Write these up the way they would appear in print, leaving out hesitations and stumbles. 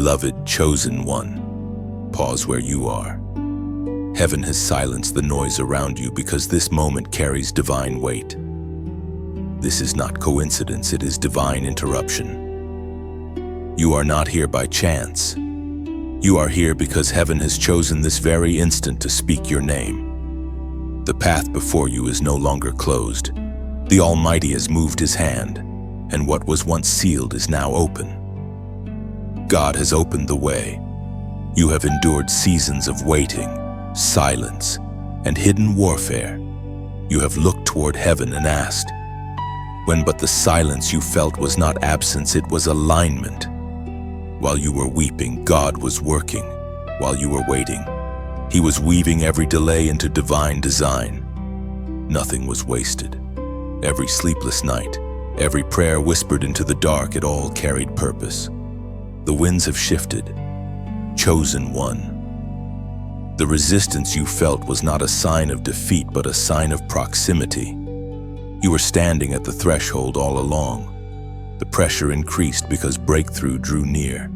Beloved, chosen one, pause where you are. Heaven has silenced the noise around you because this moment carries divine weight. This is not coincidence, it is divine interruption. You are not here by chance. You are here because heaven has chosen this very instant to speak your name. The path before you is no longer closed. The Almighty has moved his hand, and what was once sealed is now open. God has opened the way. You have endured seasons of waiting, silence, and hidden warfare. You have looked toward heaven and asked, when but the silence you felt was not absence, it was alignment. While you were weeping, God was working. While you were waiting, he was weaving every delay into divine design. Nothing was wasted. Every sleepless night, every prayer whispered into the dark, it all carried purpose. The winds have shifted. Chosen one. The resistance you felt was not a sign of defeat, but a sign of proximity. You were standing at the threshold all along. The pressure increased because breakthrough drew near.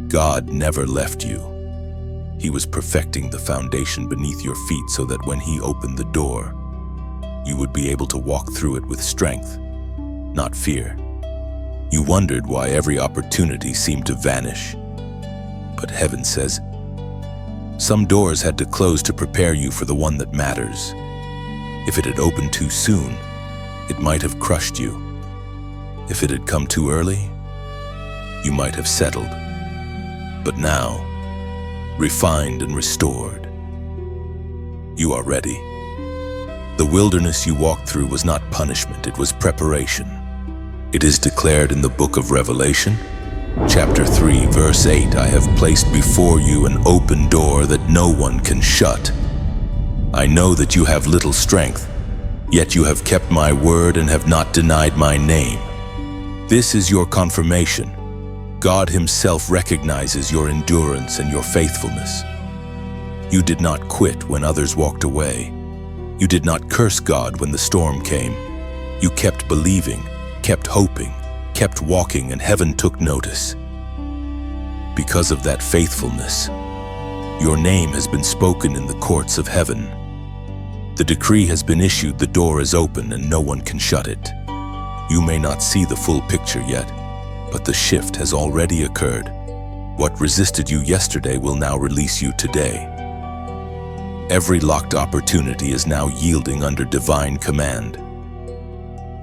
God never left you. He was perfecting the foundation beneath your feet so that when he opened the door, you would be able to walk through it with strength, not fear. You wondered why every opportunity seemed to vanish. But heaven says, some doors had to close to prepare you for the one that matters. If it had opened too soon, it might have crushed you. If it had come too early, you might have settled. But now, refined and restored, you are ready. The wilderness you walked through was not punishment, it was preparation. It is declared in the book of Revelation, chapter 3, verse 8, I have placed before you an open door that no one can shut. I know that you have little strength, yet you have kept my word and have not denied my name. This is your confirmation. God himself recognizes your endurance and your faithfulness. You did not quit when others walked away. You did not curse God when the storm came. You kept believing, kept hoping, kept walking, and heaven took notice. Because of that faithfulness, your name has been spoken in the courts of heaven. The decree has been issued, the door is open, and no one can shut it. You may not see the full picture yet, but the shift has already occurred. What resisted you yesterday will now release you today. Every locked opportunity is now yielding under divine command.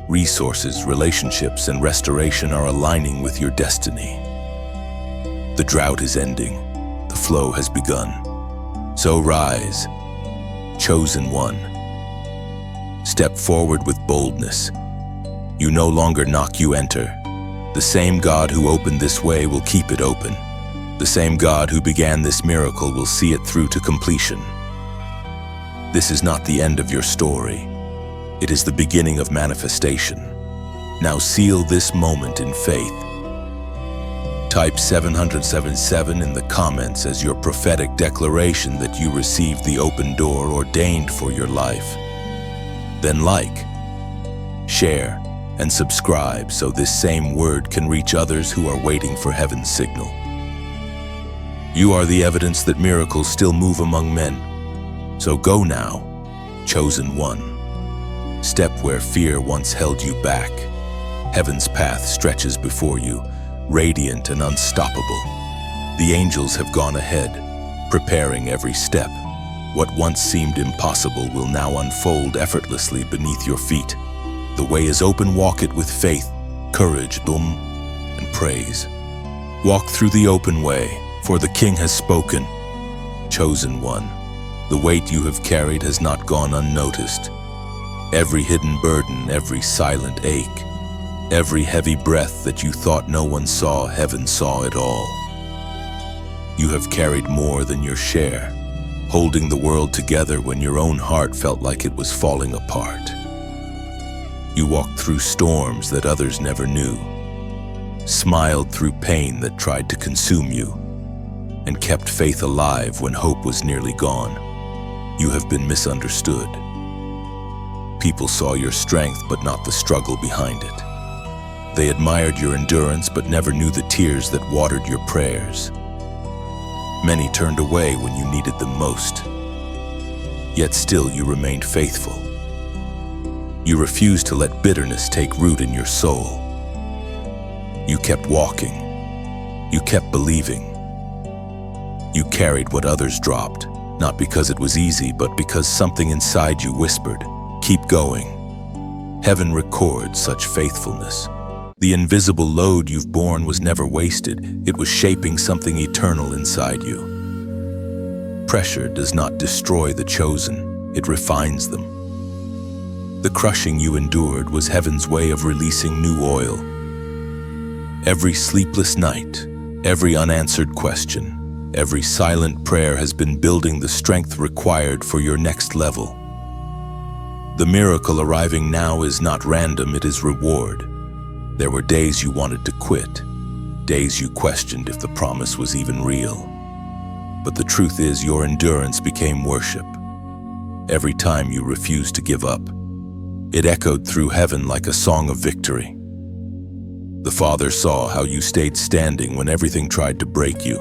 Resources, relationships, and restoration are aligning with your destiny. The drought is ending. The flow has begun. So rise, chosen one. Step forward with boldness. You no longer knock, you enter. The same God who opened this way will keep it open. The same God who began this miracle will see it through to completion. This is not the end of your story. It is the beginning of manifestation. Now seal this moment in faith. Type 777 in the comments as your prophetic declaration that you received the open door ordained for your life. Then like, share, and subscribe so this same word can reach others who are waiting for heaven's signal. You are the evidence that miracles still move among men. So go now, chosen one. Step where fear once held you back. Heaven's path stretches before you, radiant and unstoppable. The angels have gone ahead, preparing every step. What once seemed impossible will now unfold effortlessly beneath your feet. The way is open, walk it with faith, courage, and praise. Walk through the open way, for the King has spoken. Chosen one, the weight you have carried has not gone unnoticed. Every hidden burden, every silent ache, every heavy breath that you thought no one saw, heaven saw it all. You have carried more than your share, holding the world together when your own heart felt like it was falling apart. You walked through storms that others never knew, smiled through pain that tried to consume you, and kept faith alive when hope was nearly gone. You have been misunderstood. People saw your strength but not the struggle behind it. They admired your endurance but never knew the tears that watered your prayers. Many turned away when you needed them most. Yet still you remained faithful. You refused to let bitterness take root in your soul. You kept walking. You kept believing. You carried what others dropped, not because it was easy, but because something inside you whispered, "Keep going." Heaven records such faithfulness. The invisible load you've borne was never wasted. It was shaping something eternal inside you. Pressure does not destroy the chosen, it refines them. The crushing you endured was heaven's way of releasing new oil. Every sleepless night, every unanswered question, every silent prayer has been building the strength required for your next level. The miracle arriving now is not random, it is reward. There were days you wanted to quit, days you questioned if the promise was even real. But the truth is, your endurance became worship. Every time you refused to give up, it echoed through heaven like a song of victory. The Father saw how you stayed standing when everything tried to break you.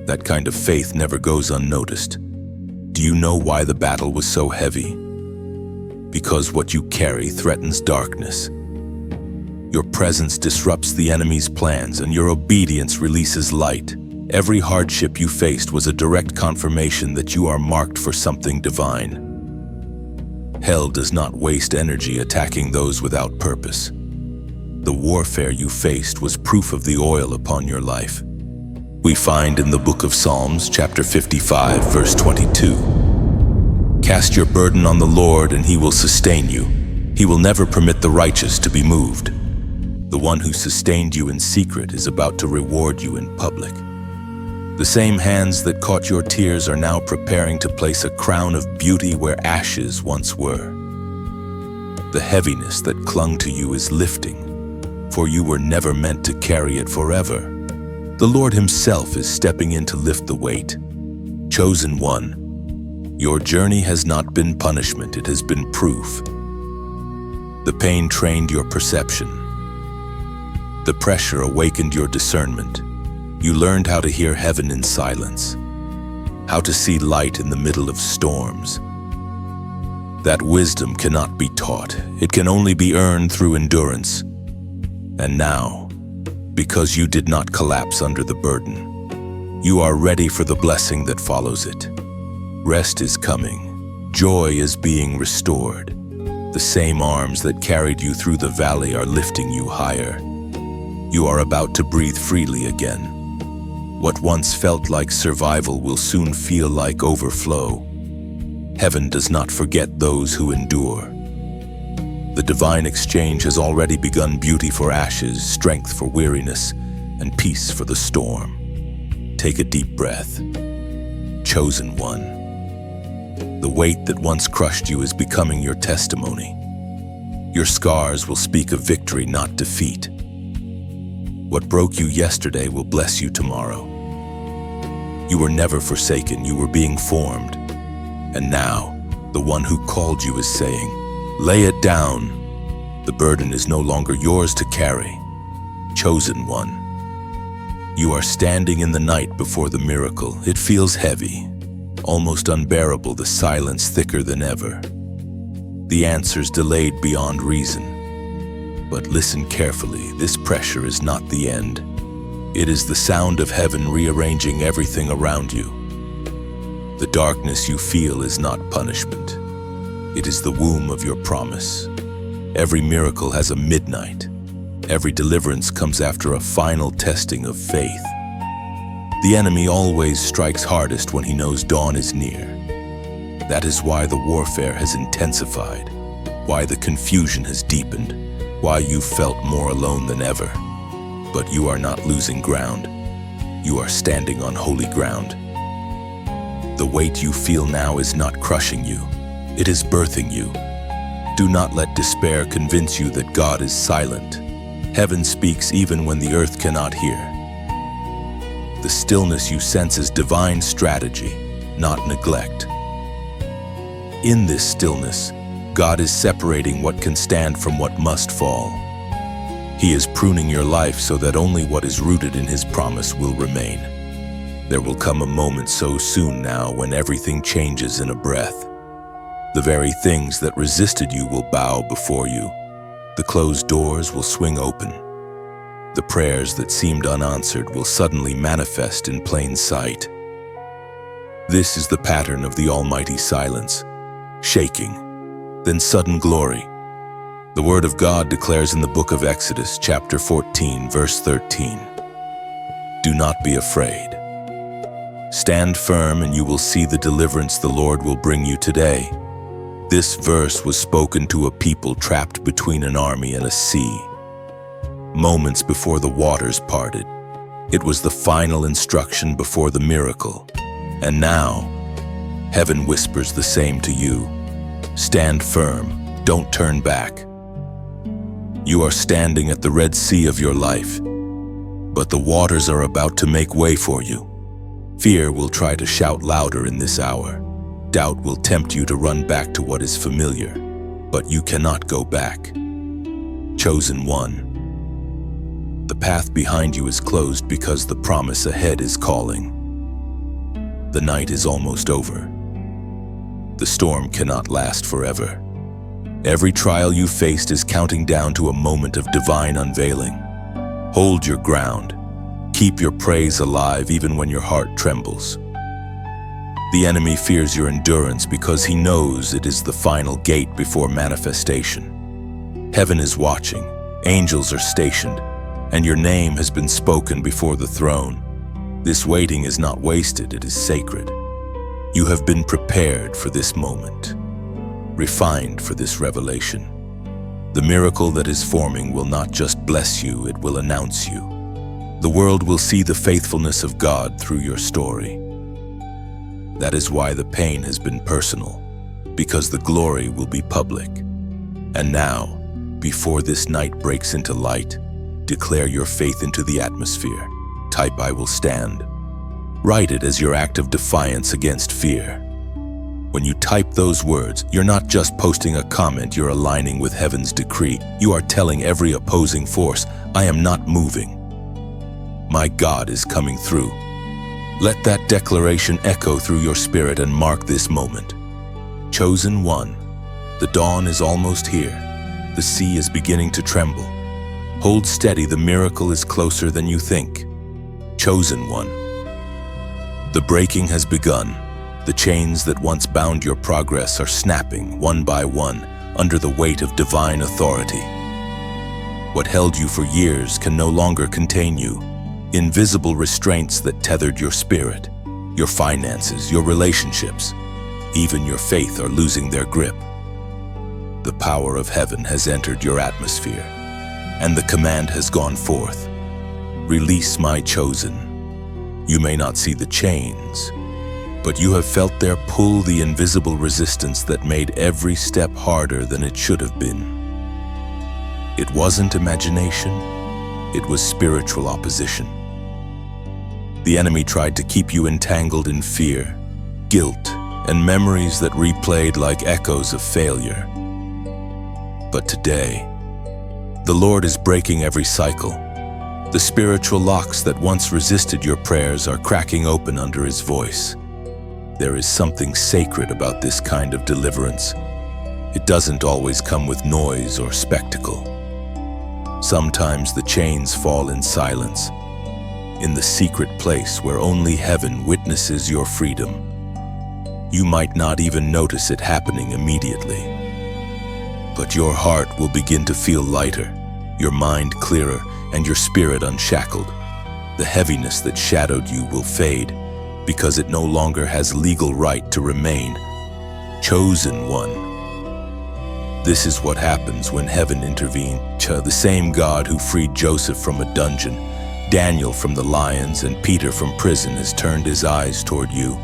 That kind of faith never goes unnoticed. Do you know why the battle was so heavy? Because what you carry threatens darkness. Your presence disrupts the enemy's plans, and your obedience releases light. Every hardship you faced was a direct confirmation that you are marked for something divine. Hell does not waste energy attacking those without purpose. The warfare you faced was proof of the oil upon your life. We find in the book of Psalms, chapter 55, verse 22, "Cast your burden on the Lord, and he will sustain you. He will never permit the righteous to be moved." The one who sustained you in secret is about to reward you in public. The same hands that caught your tears are now preparing to place a crown of beauty where ashes once were. The heaviness that clung to you is lifting, for you were never meant to carry it forever. The Lord himself is stepping in to lift the weight. Chosen one, your journey has not been punishment, it has been proof. The pain trained your perception. The pressure awakened your discernment. You learned how to hear heaven in silence, how to see light in the middle of storms. That wisdom cannot be taught. It can only be earned through endurance. And now, because you did not collapse under the burden, you are ready for the blessing that follows it. Rest is coming. Joy is being restored. The same arms that carried you through the valley are lifting you higher. You are about to breathe freely again. What once felt like survival will soon feel like overflow. Heaven does not forget those who endure. The divine exchange has already begun: beauty for ashes, strength for weariness, and peace for the storm. Take a deep breath. Chosen one. The weight that once crushed you is becoming your testimony. Your scars will speak of victory, not defeat. What broke you yesterday will bless you tomorrow. You were never forsaken, you were being formed. And now, the one who called you is saying, "Lay it down." The burden is no longer yours to carry. Chosen one. You are standing in the night before the miracle. It feels heavy, almost unbearable, the silence thicker than ever. The answers delayed beyond reason. But listen carefully, this pressure is not the end. It is the sound of heaven rearranging everything around you. The darkness you feel is not punishment. It is the womb of your promise. Every miracle has a midnight. Every deliverance comes after a final testing of faith. The enemy always strikes hardest when he knows dawn is near. That is why the warfare has intensified, why the confusion has deepened, why you felt more alone than ever. But you are not losing ground. You are standing on holy ground. The weight you feel now is not crushing you. It is birthing you. Do not let despair convince you that God is silent. Heaven speaks even when the earth cannot hear. The stillness you sense is divine strategy, not neglect. In this stillness, God is separating what can stand from what must fall. He is pruning your life so that only what is rooted in His promise will remain. There will come a moment so soon now when everything changes in a breath. The very things that resisted you will bow before you. The closed doors will swing open. The prayers that seemed unanswered will suddenly manifest in plain sight. This is the pattern of the Almighty silence, shaking, then sudden glory. The Word of God declares in the book of Exodus, chapter 14, verse 13, "Do not be afraid. Stand firm and you will see the deliverance the Lord will bring you today." This verse was spoken to a people trapped between an army and a sea. Moments before the waters parted, it was the final instruction before the miracle. And now, heaven whispers the same to you. Stand firm, don't turn back. You are standing at the Red Sea of your life, but the waters are about to make way for you. Fear will try to shout louder in this hour. Doubt will tempt you to run back to what is familiar, but you cannot go back. Chosen one. The path behind you is closed because the promise ahead is calling. The night is almost over. The storm cannot last forever. Every trial you faced is counting down to a moment of divine unveiling. Hold your ground. Keep your praise alive even when your heart trembles. The enemy fears your endurance because he knows it is the final gate before manifestation. Heaven is watching, angels are stationed, and your name has been spoken before the throne. This waiting is not wasted, it is sacred. You have been prepared for this moment, refined for this revelation. The miracle that is forming will not just bless you, it will announce you. The world will see the faithfulness of God through your story. That is why the pain has been personal, because the glory will be public. And now, before this night breaks into light, declare your faith into the atmosphere. Type "I will stand." Write it as your act of defiance against fear. When you type those words, you're not just posting a comment, you're aligning with heaven's decree. You are telling every opposing force, "I am not moving. My God is coming through." Let that declaration echo through your spirit and mark this moment. Chosen one, the dawn is almost here. The sea is beginning to tremble. Hold steady, the miracle is closer than you think. Chosen one. The breaking has begun. The chains that once bound your progress are snapping one by one under the weight of divine authority. What held you for years can no longer contain you. Invisible restraints that tethered your spirit, your finances, your relationships, even your faith are losing their grip. The power of heaven has entered your atmosphere, and the command has gone forth. Release my chosen. You may not see the chains, but you have felt their pull, the invisible resistance that made every step harder than it should have been. It wasn't imagination, it was spiritual opposition. The enemy tried to keep you entangled in fear, guilt, and memories that replayed like echoes of failure. But today, the Lord is breaking every cycle. The spiritual locks that once resisted your prayers are cracking open under His voice. There is something sacred about this kind of deliverance. It doesn't always come with noise or spectacle. Sometimes the chains fall in silence, in the secret place where only heaven witnesses your freedom. You might not even notice it happening immediately, but your heart will begin to feel lighter, your mind clearer, and your spirit unshackled. The heaviness that shadowed you will fade because it no longer has legal right to remain. Chosen one. This is what happens when heaven intervenes. The same God who freed Joseph from a dungeon, Daniel from the lions, and Peter from prison has turned His eyes toward you.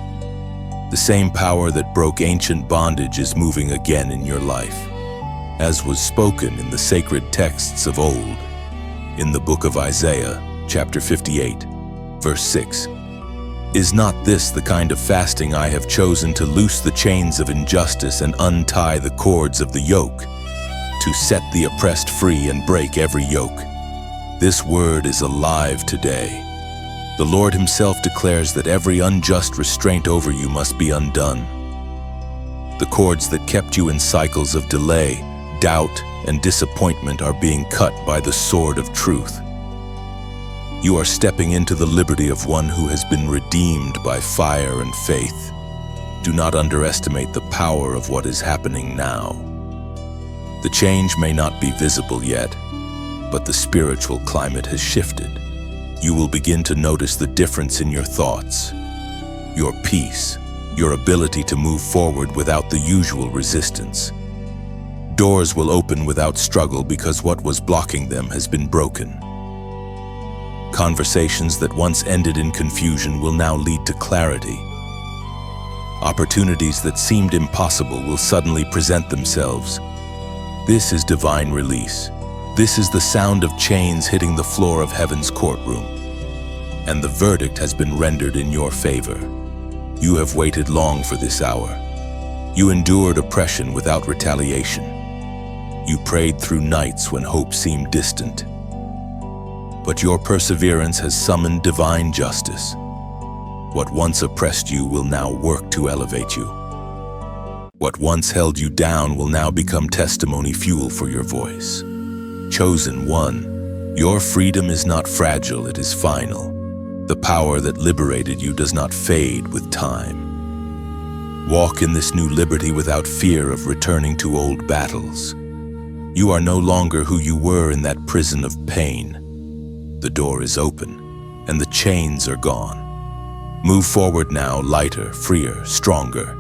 The same power that broke ancient bondage is moving again in your life, as was spoken in the sacred texts of old. In the book of Isaiah, chapter 58, verse 6. Is not this the kind of fasting I have chosen to loose the chains of injustice and untie the cords of the yoke, to set the oppressed free and break every yoke? This word is alive today. The Lord Himself declares that every unjust restraint over you must be undone. The cords that kept you in cycles of delay, doubt, and disappointment are being cut by the sword of truth. You are stepping into the liberty of one who has been redeemed by fire and faith. Do not underestimate the power of what is happening now. The change may not be visible yet, but the spiritual climate has shifted. You will begin to notice the difference in your thoughts, your peace, your ability to move forward without the usual resistance. Doors will open without struggle because what was blocking them has been broken. Conversations that once ended in confusion will now lead to clarity. Opportunities that seemed impossible will suddenly present themselves. This is divine release. This is the sound of chains hitting the floor of heaven's courtroom. And the verdict has been rendered in your favor. You have waited long for this hour. You endured oppression without retaliation. You prayed through nights when hope seemed distant. But your perseverance has summoned divine justice. What once oppressed you will now work to elevate you. What once held you down will now become testimony fuel for your voice. Chosen one, your freedom is not fragile, it is final. The power that liberated you does not fade with time. Walk in this new liberty without fear of returning to old battles. You are no longer who you were in that prison of pain. The door is open, and the chains are gone. Move forward now, lighter, freer, stronger.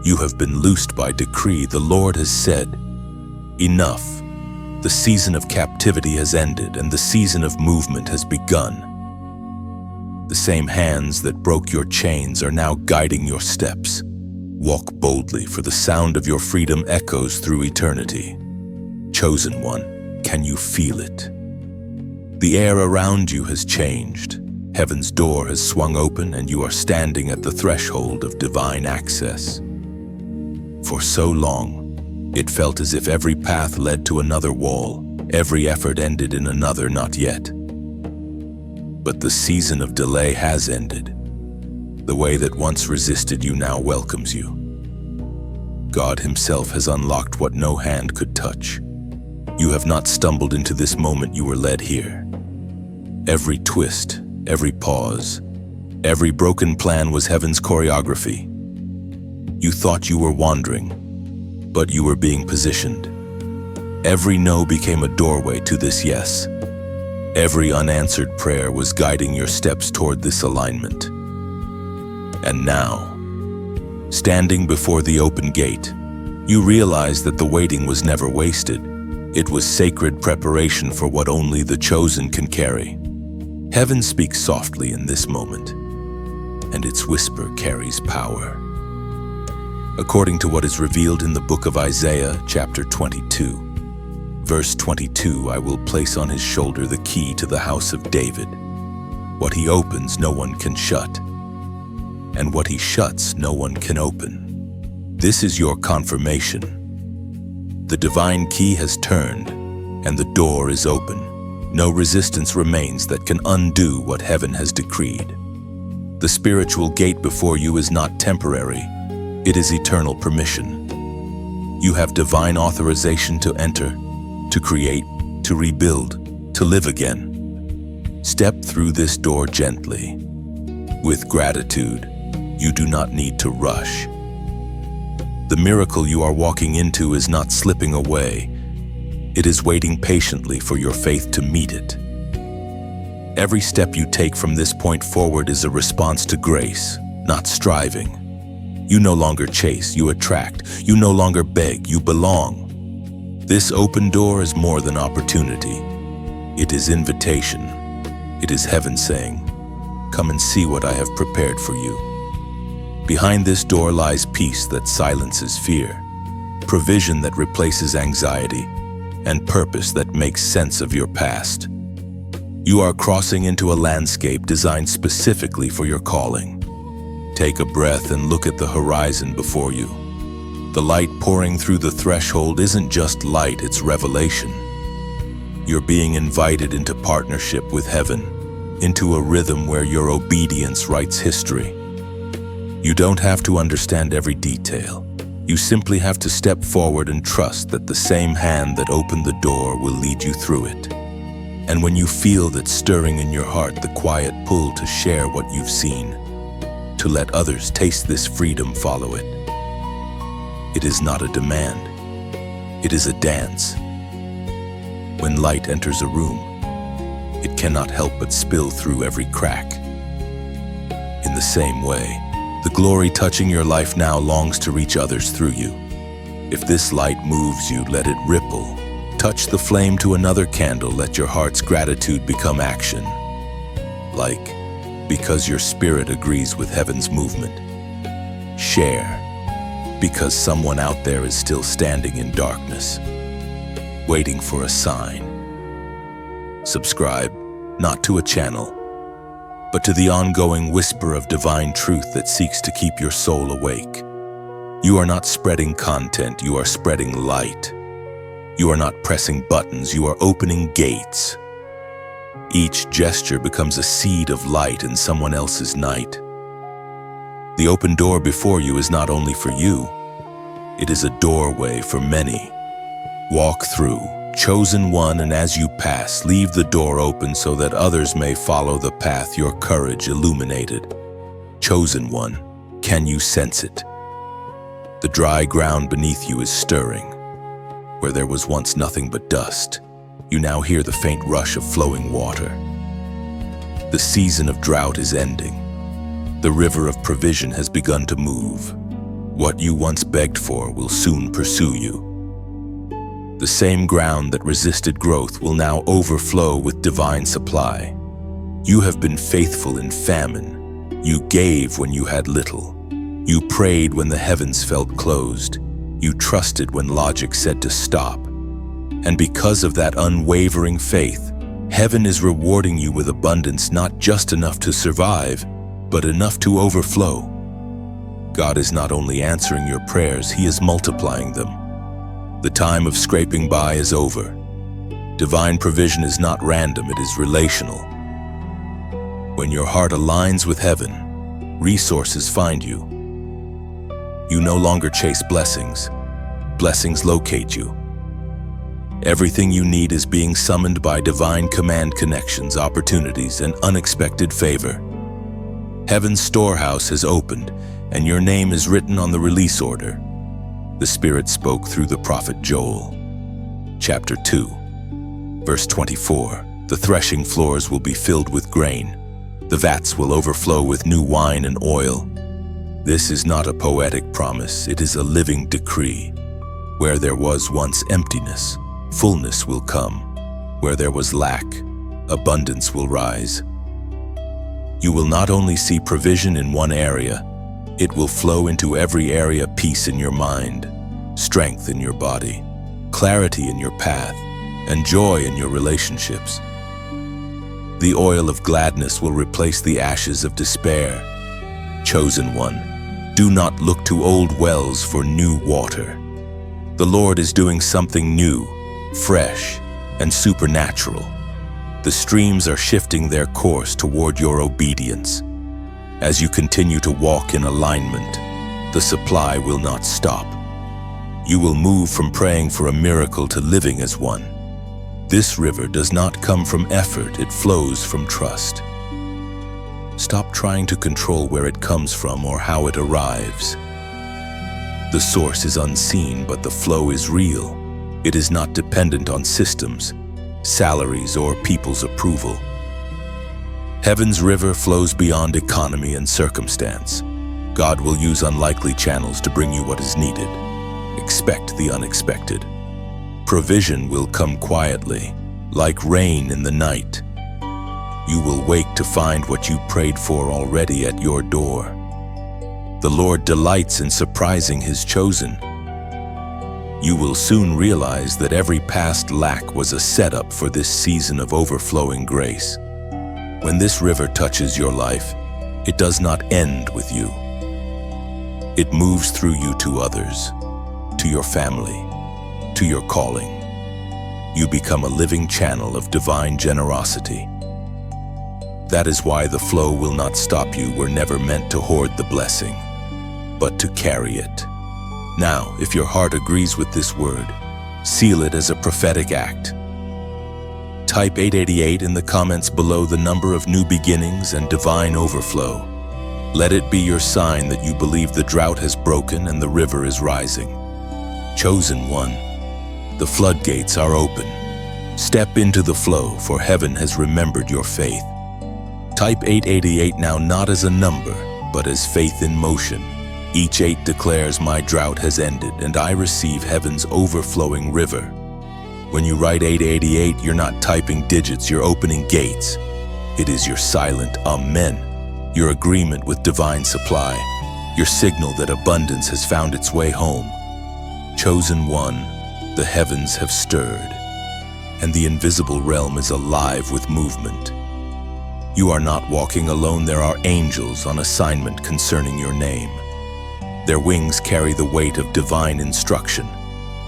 You have been loosed by decree. The Lord has said, enough. The season of captivity has ended, and the season of movement has begun. The same hands that broke your chains are now guiding your steps. Walk boldly, for the sound of your freedom echoes through eternity. Chosen one, can you feel it? The air around you has changed. Heaven's door has swung open, and you are standing at the threshold of divine access. For so long, it felt as if every path led to another wall, every effort ended in another not yet. But the season of delay has ended. The way that once resisted you now welcomes you. God Himself has unlocked what no hand could touch. You have not stumbled into this moment, you were led here. Every twist, every pause, every broken plan was heaven's choreography. You thought you were wandering, but you were being positioned. Every no became a doorway to this yes. Every unanswered prayer was guiding your steps toward this alignment. And now, standing before the open gate, you realize that the waiting was never wasted. It was sacred preparation for what only the chosen can carry. Heaven speaks softly in this moment, and its whisper carries power. According to what is revealed in the book of Isaiah, chapter 22, verse 22, I will place on his shoulder the key to the house of David. What he opens, no one can shut, and what he shuts, no one can open. This is your confirmation. The divine key has turned, and the door is open. No resistance remains that can undo what heaven has decreed. The spiritual gate before you is not temporary. It is eternal permission. You have divine authorization to enter, to create, to rebuild, to live again. Step through this door gently. With gratitude, you do not need to rush. The miracle you are walking into is not slipping away. It is waiting patiently for your faith to meet it. Every step you take from this point forward is a response to grace, not striving. You no longer chase, you attract. You no longer beg, you belong. This open door is more than opportunity. It is invitation. It is heaven saying, "Come and see what I have prepared for you." Behind this door lies peace that silences fear, provision that replaces anxiety, and purpose that makes sense of your past. You are crossing into a landscape designed specifically for your calling. Take a breath and look at the horizon before you. The light pouring through the threshold isn't just light, it's revelation. You're being invited into partnership with heaven, into a rhythm where your obedience writes history. You don't have to understand every detail. You simply have to step forward and trust that the same hand that opened the door will lead you through it. And when you feel that stirring in your heart, the quiet pull to share what you've seen, to let others taste this freedom, follow it. It is not a demand. It is a dance. When light enters a room, it cannot help but spill through every crack. In the same way, the glory touching your life now longs to reach others through you. If this light moves you, let it ripple. Touch the flame to another candle, let your heart's gratitude become action. Like, because your spirit agrees with heaven's movement. Share, because someone out there is still standing in darkness, waiting for a sign. Subscribe, not to a channel, but to the ongoing whisper of divine truth that seeks to keep your soul awake. You are not spreading content, you are spreading light. You are not pressing buttons, you are opening gates. Each gesture becomes a seed of light in someone else's night. The open door before you is not only for you, it is a doorway for many. Walk through, chosen one, and as you pass, leave the door open so that others may follow the path your courage illuminated. Chosen one, can you sense it? The dry ground beneath you is stirring. Where there was once nothing but dust, you now hear the faint rush of flowing water. The season of drought is ending. The river of provision has begun to move. What you once begged for will soon pursue you. The same ground that resisted growth will now overflow with divine supply. You have been faithful in famine. You gave when you had little. You prayed when the heavens felt closed. You trusted when logic said to stop. And because of that unwavering faith, heaven is rewarding you with abundance, not just enough to survive, but enough to overflow. God is not only answering your prayers, He is multiplying them. The time of scraping by is over. Divine provision is not random, it is relational. When your heart aligns with heaven, resources find you. You no longer chase blessings. Blessings locate you. Everything you need is being summoned by divine command, connections, opportunities, and unexpected favor. Heaven's storehouse has opened, and your name is written on the release order. The Spirit spoke through the prophet Joel. Chapter 2, verse 24. The threshing floors will be filled with grain. The vats will overflow with new wine and oil. This is not a poetic promise, it is a living decree. Where there was once emptiness, fullness will come. Where there was lack, abundance will rise. You will not only see provision in one area, it will flow into every area. Peace in your mind, strength in your body, clarity in your path, and joy in your relationships. The oil of gladness will replace the ashes of despair. Chosen one, do not look to old wells for new water. The Lord is doing something new, fresh, and supernatural. The streams are shifting their course toward your obedience. As you continue to walk in alignment, the supply will not stop. You will move from praying for a miracle to living as one. This river does not come from effort, it flows from trust. Stop trying to control where it comes from or how it arrives. The source is unseen, but the flow is real. It is not dependent on systems, salaries, or people's approval. Heaven's river flows beyond economy and circumstance. God will use unlikely channels to bring you what is needed. Expect the unexpected. Provision will come quietly, like rain in the night. You will wake to find what you prayed for already at your door. The Lord delights in surprising His chosen. You will soon realize that every past lack was a setup for this season of overflowing grace. When this river touches your life, it does not end with you. It moves through you to others, to your family, to your calling. you become a living channel of divine generosity. That is why the flow will not stop you. We're never meant to hoard the blessing, but to carry it. Now, if your heart agrees with this word, seal it as a prophetic act. Type 888 in the comments below the number of new beginnings and divine overflow. Let it be your sign that you believe the drought has broken and the river is rising. Chosen one, the floodgates are open. Step into the flow, for heaven has remembered your faith. Type 888 now, not as a number, but as faith in motion. Each 8 declares, my drought has ended and I receive heaven's overflowing river. When you write 888, you're not typing digits, you're opening gates. It is your silent amen, your agreement with divine supply, your signal that abundance has found its way home. Chosen one, the heavens have stirred, and the invisible realm is alive with movement. You are not walking alone, there are angels on assignment concerning your name. Their wings carry the weight of divine instruction,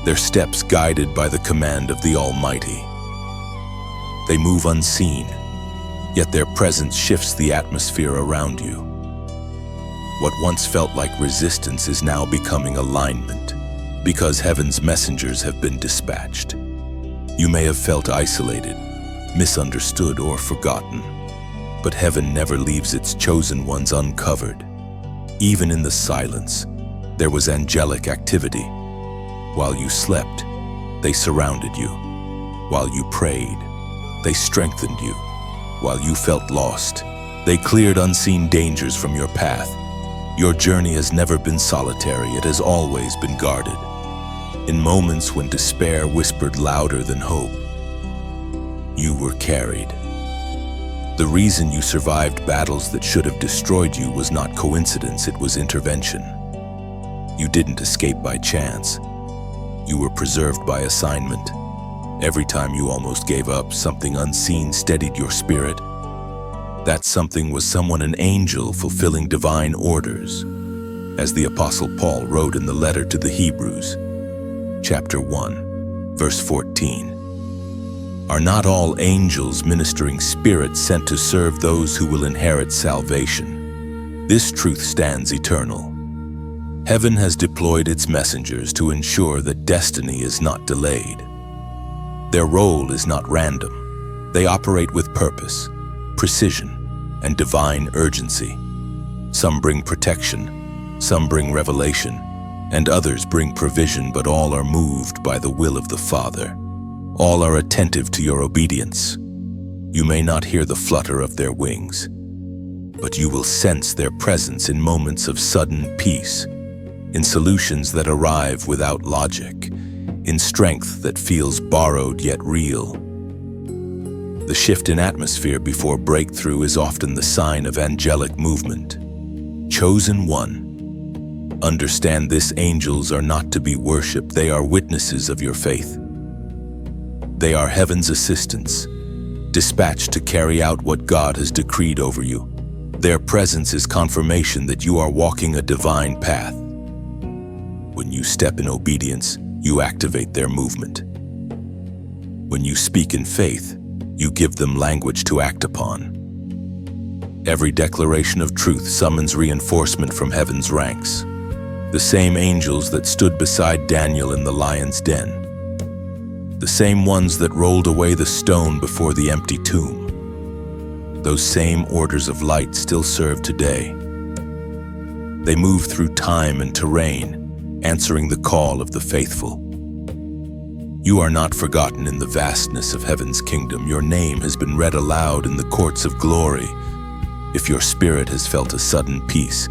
their steps guided by the command of the Almighty. They move unseen, yet their presence shifts the atmosphere around you. What once felt like resistance is now becoming alignment, because heaven's messengers have been dispatched. You may have felt isolated, misunderstood, or forgotten, but heaven never leaves its chosen ones uncovered. Even in the silence, there was angelic activity. While you slept, they surrounded you. While you prayed, they strengthened you. While you felt lost, they cleared unseen dangers from your path. Your journey has never been solitary, it has always been guarded. In moments when despair whispered louder than hope, you were carried. The reason you survived battles that should have destroyed you was not coincidence, it was intervention. You didn't escape by chance. You were preserved by assignment. Every time you almost gave up, something unseen steadied your spirit. That something was someone, an angel fulfilling divine orders. As the Apostle Paul wrote in the letter to the Hebrews, chapter 1, verse 14. Are not all angels ministering spirits sent to serve those who will inherit salvation? This truth stands eternal. Heaven has deployed its messengers to ensure that destiny is not delayed. Their role is not random. They operate with purpose, precision, and divine urgency. Some bring protection, some bring revelation, and others bring provision, but all are moved by the will of the Father. All are attentive to your obedience. You may not hear the flutter of their wings, but you will sense their presence in moments of sudden peace, in solutions that arrive without logic, in strength that feels borrowed yet real. The shift in atmosphere before breakthrough is often the sign of angelic movement. Chosen one, understand this: angels are not to be worshipped, they are witnesses of your faith. They are heaven's assistants, dispatched to carry out what God has decreed over you. Their presence is confirmation that you are walking a divine path. When you step in obedience, you activate their movement. When you speak in faith, you give them language to act upon. Every declaration of truth summons reinforcement from heaven's ranks. The same angels that stood beside Daniel in the lion's den. The same ones that rolled away the stone before the empty tomb. Those same orders of light still serve today. They move through time and terrain, answering the call of the faithful. You are not forgotten in the vastness of heaven's kingdom. Your name has been read aloud in the courts of glory. If your spirit has felt a sudden peace,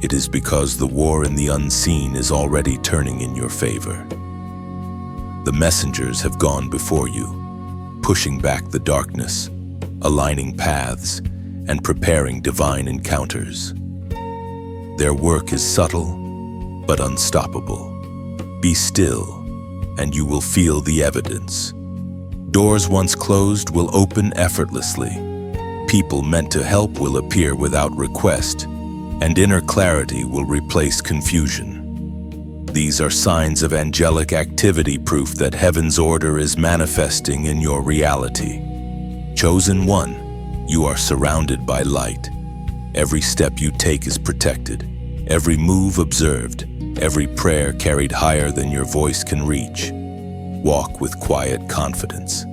it is because the war in the unseen is already turning in your favor. The messengers have gone before you, pushing back the darkness, aligning paths, and preparing divine encounters. Their work is subtle, but unstoppable. Be still, and you will feel the evidence. Doors once closed will open effortlessly. People meant to help will appear without request, and inner clarity will replace confusion. These are signs of angelic activity, proof that heaven's order is manifesting in your reality. Chosen one, you are surrounded by light. Every step you take is protected, every move observed, every prayer carried higher than your voice can reach. Walk with quiet confidence.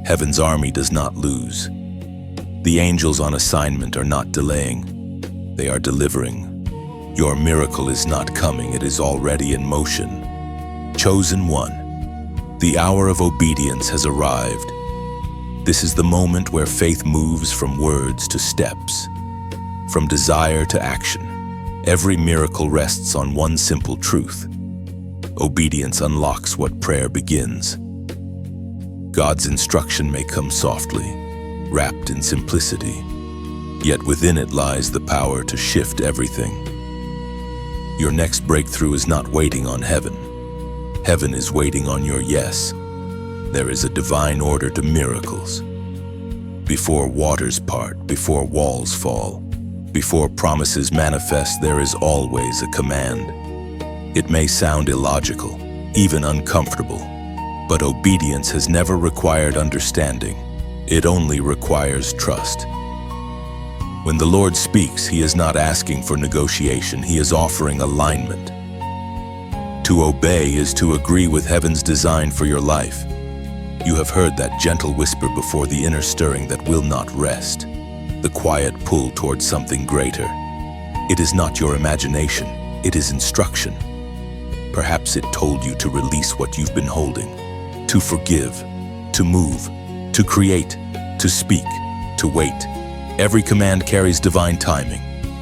Heaven's army does not lose. The angels on assignment are not delaying, they are delivering. Your miracle is not coming, it is already in motion. Chosen one, the hour of obedience has arrived. This is the moment where faith moves from words to steps, from desire to action. Every miracle rests on one simple truth. Obedience unlocks what prayer begins. God's instruction may come softly, wrapped in simplicity, yet within it lies the power to shift everything. Your next breakthrough is not waiting on heaven. Heaven is waiting on your yes. There is a divine order to miracles. Before waters part, before walls fall, before promises manifest, there is always a command. It may sound illogical, even uncomfortable, but obedience has never required understanding. It only requires trust. When the Lord speaks, He is not asking for negotiation, He is offering alignment. To obey is to agree with heaven's design for your life. You have heard that gentle whisper before the inner stirring that will not rest, the quiet pull towards something greater. It is not your imagination, it is instruction. Perhaps it told you to release what you've been holding, to forgive, to move, to create, to speak, to wait. Every command carries divine timing,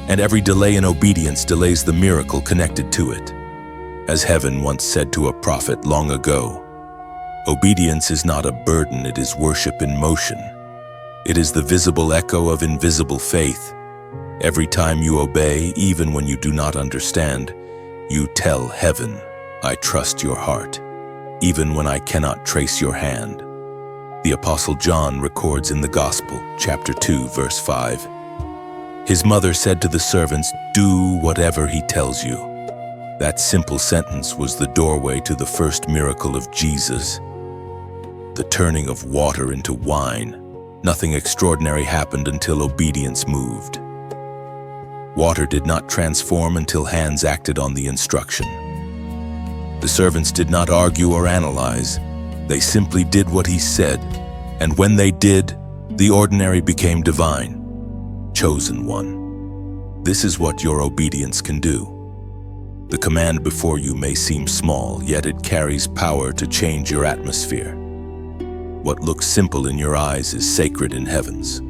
and every delay in obedience delays the miracle connected to it. As heaven once said to a prophet long ago, obedience is not a burden, it is worship in motion. It is the visible echo of invisible faith. Every time you obey, even when you do not understand, you tell heaven, I trust your heart, even when I cannot trace your hand. The Apostle John records in the Gospel, chapter 2, verse 5. His mother said to the servants, do whatever he tells you. That simple sentence was the doorway to the first miracle of Jesus, the turning of water into wine. Nothing extraordinary happened until obedience moved. Water did not transform until hands acted on the instruction. The servants did not argue or analyze. They simply did what he said, and when they did, the ordinary became divine. Chosen one. This is what your obedience can do. The command before you may seem small, yet it carries power to change your atmosphere. What looks simple in your eyes is sacred in heavens.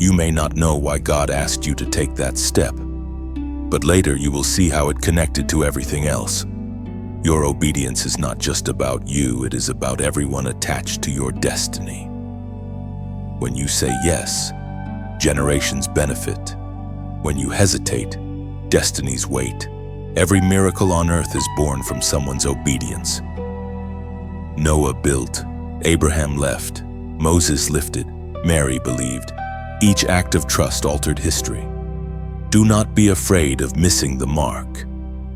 You may not know why God asked you to take that step, but later you will see how it connected to everything else. Your obedience is not just about you, it is about everyone attached to your destiny. When you say yes, generations benefit. When you hesitate, destinies wait. Every miracle on earth is born from someone's obedience. Noah built, Abraham left, Moses lifted, Mary believed. Each act of trust altered history. Do not be afraid of missing the mark.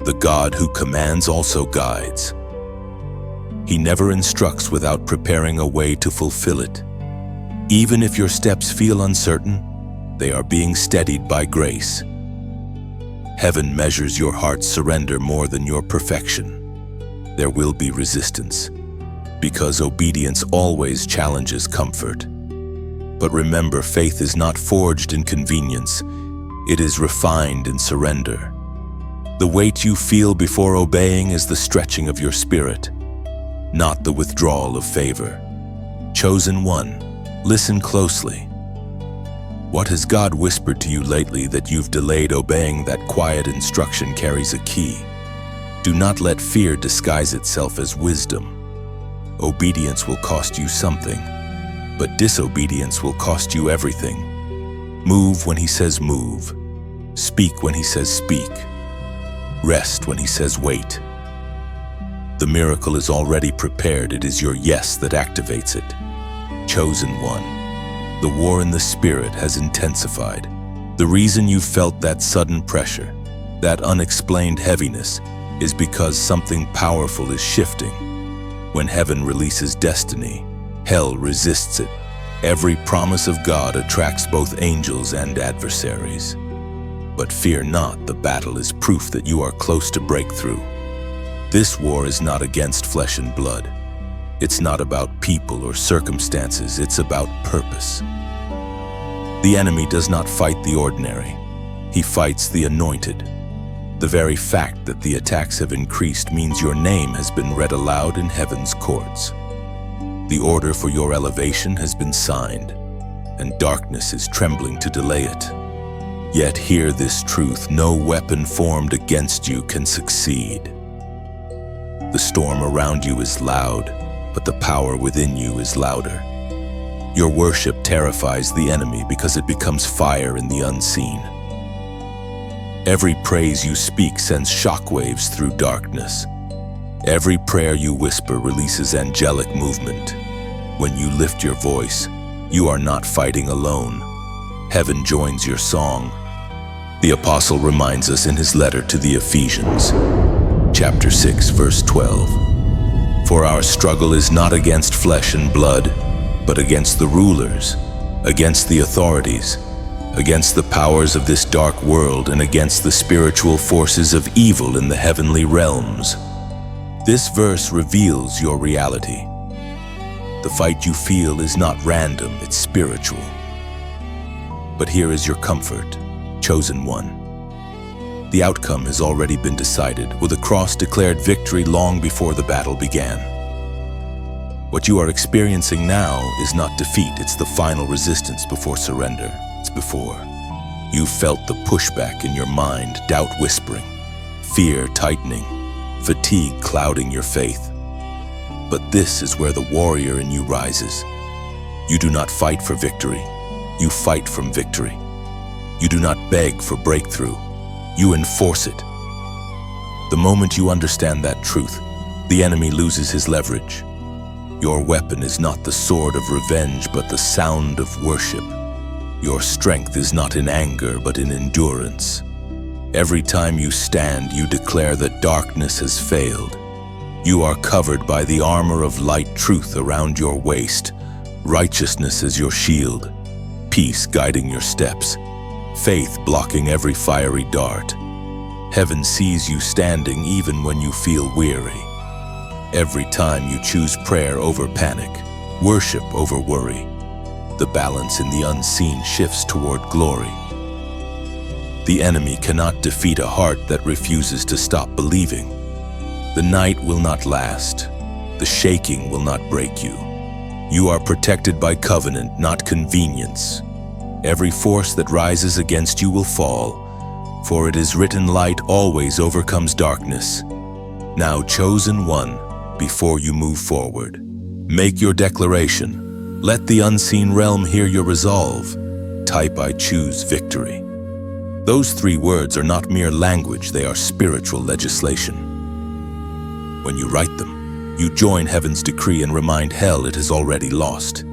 The God who commands also guides. He never instructs without preparing a way to fulfill it. Even if your steps feel uncertain, they are being steadied by grace. Heaven measures your heart's surrender more than your perfection. There will be resistance, because obedience always challenges comfort. But remember, faith is not forged in convenience. It is refined in surrender. The weight you feel before obeying is the stretching of your spirit, not the withdrawal of favor. Chosen one, listen closely. What has God whispered to you lately that you've delayed obeying? That quiet instruction carries a key. Do not let fear disguise itself as wisdom. Obedience will cost you something, but disobedience will cost you everything. Move when he says move. Speak when he says speak. Rest when he says wait. The miracle is already prepared. It is your yes that activates it. Chosen one. The war in the spirit has intensified. The reason you felt that sudden pressure, that unexplained heaviness, is because something powerful is shifting. When heaven releases destiny, hell resists it. Every promise of God attracts both angels and adversaries. But fear not, the battle is proof that you are close to breakthrough. This war is not against flesh and blood. It's not about people or circumstances, it's about purpose. The enemy does not fight the ordinary. He fights the anointed. The very fact that the attacks have increased means your name has been read aloud in heaven's courts. The order for your elevation has been signed, and darkness is trembling to delay it. Yet hear this truth: no weapon formed against you can succeed. The storm around you is loud, but the power within you is louder. Your worship terrifies the enemy because it becomes fire in the unseen. Every praise you speak sends shockwaves through darkness. Every prayer you whisper releases angelic movement. When you lift your voice, you are not fighting alone. Heaven joins your song. The apostle reminds us in his letter to the Ephesians, chapter 6, verse 12. For our struggle is not against flesh and blood, but against the rulers, against the authorities, against the powers of this dark world, and against the spiritual forces of evil in the heavenly realms. This verse reveals your reality. The fight you feel is not random, it's spiritual. But here is your comfort, chosen one. The outcome has already been decided, with a cross declared victory long before the battle began. What you are experiencing now is not defeat, it's the final resistance before surrender. It's before you felt the pushback in your mind, doubt whispering, fear tightening, fatigue clouding your faith. But this is where the warrior in you rises. You do not fight for victory, you fight from victory. You do not beg for breakthrough, you enforce it. The moment you understand that truth, the enemy loses his leverage. Your weapon is not the sword of revenge, but the sound of worship. Your strength is not in anger, but in endurance. Every time you stand, you declare that darkness has failed. You are covered by the armor of light truth around your waist, righteousness as your shield, peace guiding your steps, faith blocking every fiery dart. Heaven sees you standing even when you feel weary. Every time you choose prayer over panic, worship over worry, the balance in the unseen shifts toward glory. The enemy cannot defeat a heart that refuses to stop believing. The night will not last. The shaking will not break you. You are protected by covenant, not convenience. Every force that rises against you will fall, for it is written, light always overcomes darkness. Now, chosen one, before you move forward, make your declaration. Let the unseen realm hear your resolve. Type, I choose victory. Those 3 words are not mere language, they are spiritual legislation. When you write them, you join heaven's decree and remind hell it has already lost.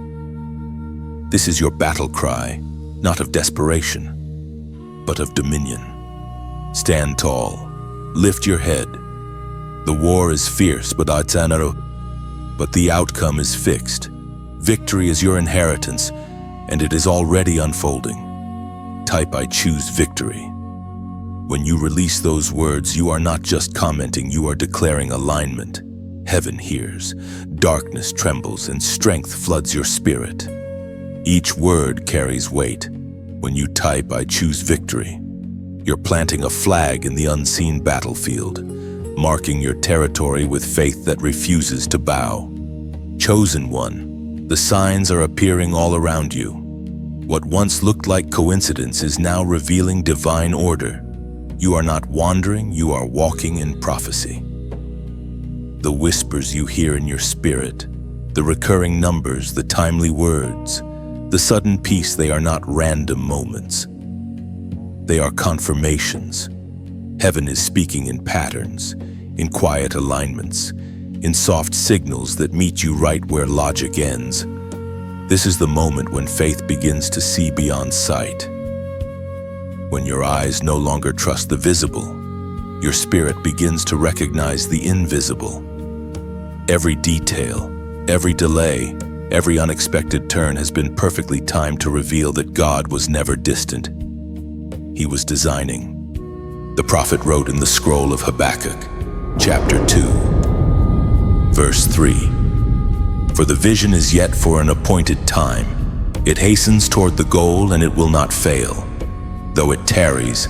This is your battle cry, not of desperation, but of dominion. Stand tall, lift your head. The war is fierce, but the outcome is fixed. Victory is your inheritance, and it is already unfolding. Type, I choose victory. When you release those words, you are not just commenting, you are declaring alignment. Heaven hears, darkness trembles, and strength floods your spirit. Each word carries weight. When you type, I choose victory, you're planting a flag in the unseen battlefield, marking your territory with faith that refuses to bow. Chosen one, the signs are appearing all around you. What once looked like coincidence is now revealing divine order. You are not wandering, you are walking in prophecy. The whispers you hear in your spirit, the recurring numbers, the timely words, the sudden peace, they are not random moments. They are confirmations. Heaven is speaking in patterns, in quiet alignments, in soft signals that meet you right where logic ends. This is the moment when faith begins to see beyond sight. When your eyes no longer trust the visible, your spirit begins to recognize the invisible. Every detail, every delay, every unexpected turn has been perfectly timed to reveal that God was never distant. He was designing. The prophet wrote in the scroll of Habakkuk, chapter 2, verse 3, "For the vision is yet for an appointed time. It hastens toward the goal, and it will not fail. Though it tarries,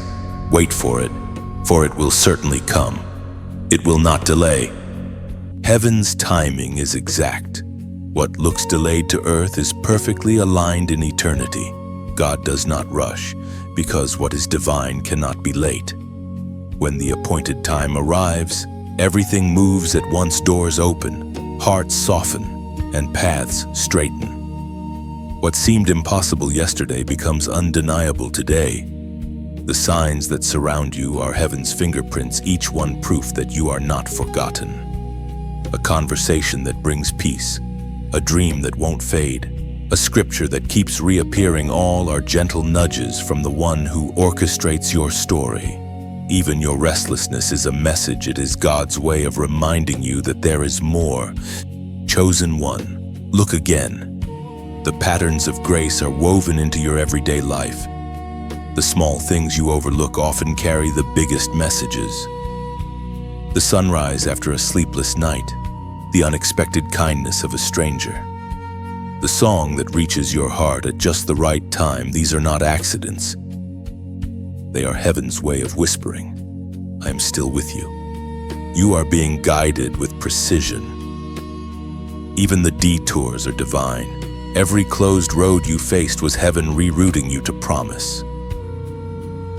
wait for it will certainly come. It will not delay." Heaven's timing is exact. What looks delayed to earth is perfectly aligned in eternity. God does not rush, because what is divine cannot be late. When the appointed time arrives, everything moves at once. Doors open, hearts soften, and paths straighten. What seemed impossible yesterday becomes undeniable today. The signs that surround you are heaven's fingerprints, each one proof that you are not forgotten. A conversation that brings peace, a dream that won't fade, a scripture that keeps reappearing, all are gentle nudges from the one who orchestrates your story. Even your restlessness is a message. It is God's way of reminding you that there is more. Chosen one, look again. The patterns of grace are woven into your everyday life. The small things you overlook often carry the biggest messages. The sunrise after a sleepless night, the unexpected kindness of a stranger, the song that reaches your heart at just the right time. These are not accidents. They are heaven's way of whispering, "I am still with you." You are being guided with precision. Even the detours are divine. Every closed road you faced was heaven rerouting you to promise.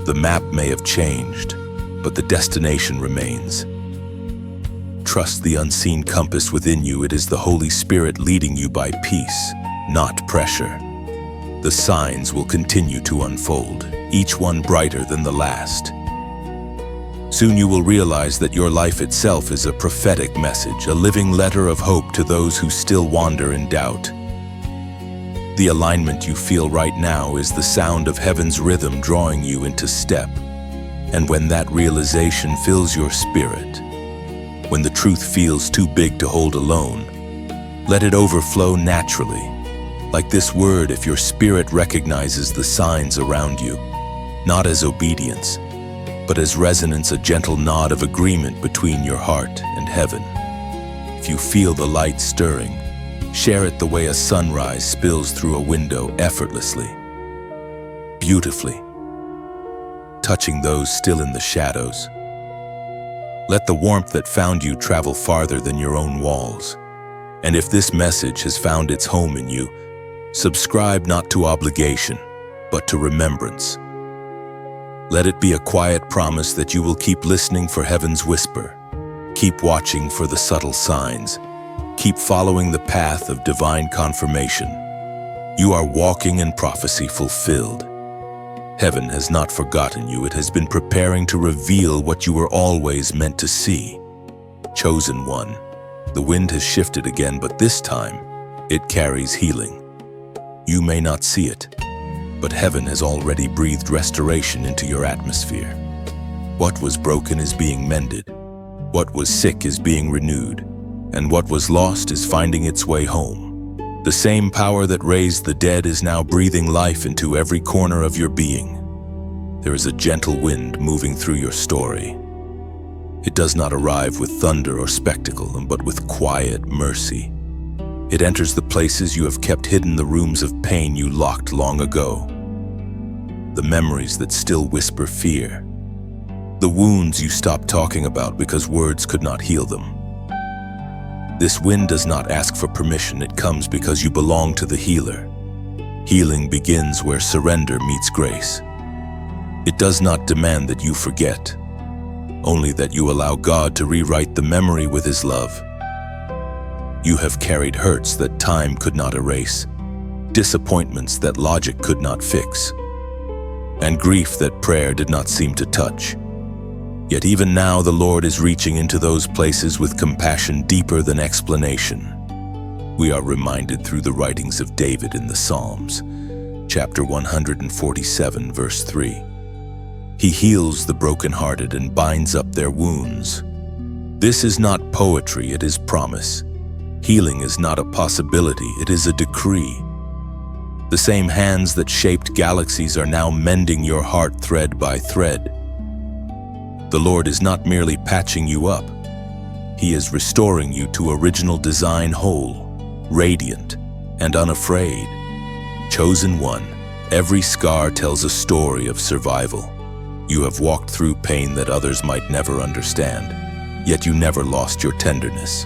The map may have changed, but the destination remains. Trust the unseen compass within you. It is the Holy Spirit leading you by peace, not pressure. The signs will continue to unfold, each one brighter than the last. Soon you will realize that your life itself is a prophetic message, a living letter of hope to those who still wander in doubt. The alignment you feel right now is the sound of heaven's rhythm drawing you into step. And when that realization fills your spirit, when the truth feels too big to hold alone, let it overflow naturally. Like this word, if your spirit recognizes the signs around you, not as obedience, but as resonance, a gentle nod of agreement between your heart and heaven. If you feel the light stirring, share it the way a sunrise spills through a window effortlessly, beautifully, touching those still in the shadows. Let the warmth that found you travel farther than your own walls. And if this message has found its home in you, subscribe not to obligation, but to remembrance. Let it be a quiet promise that you will keep listening for heaven's whisper, keep watching for the subtle signs, keep following the path of divine confirmation. You are walking in prophecy fulfilled. Heaven has not forgotten you. It has been preparing to reveal what you were always meant to see. Chosen one, the wind has shifted again, but this time it carries healing. You may not see it, but heaven has already breathed restoration into your atmosphere. What was broken is being mended. What was sick is being renewed. And what was lost is finding its way home. The same power that raised the dead is now breathing life into every corner of your being. There is a gentle wind moving through your story. It does not arrive with thunder or spectacle, but with quiet mercy. It enters the places you have kept hidden, the rooms of pain you locked long ago, the memories that still whisper fear, the wounds you stopped talking about because words could not heal them. This wind does not ask for permission. It comes because you belong to the healer. Healing begins where surrender meets grace. It does not demand that you forget, only that you allow God to rewrite the memory with His love. You have carried hurts that time could not erase, disappointments that logic could not fix, and grief that prayer did not seem to touch. Yet even now the Lord is reaching into those places with compassion deeper than explanation. We are reminded through the writings of David in the Psalms, chapter 147, verse 3. He heals the brokenhearted and binds up their wounds. This is not poetry, it is promise. Healing is not a possibility, it is a decree. The same hands that shaped galaxies are now mending your heart thread by thread. The Lord is not merely patching you up. He is restoring you to original design, whole, radiant, and unafraid. Chosen one, every scar tells a story of survival. You have walked through pain that others might never understand, yet you never lost your tenderness.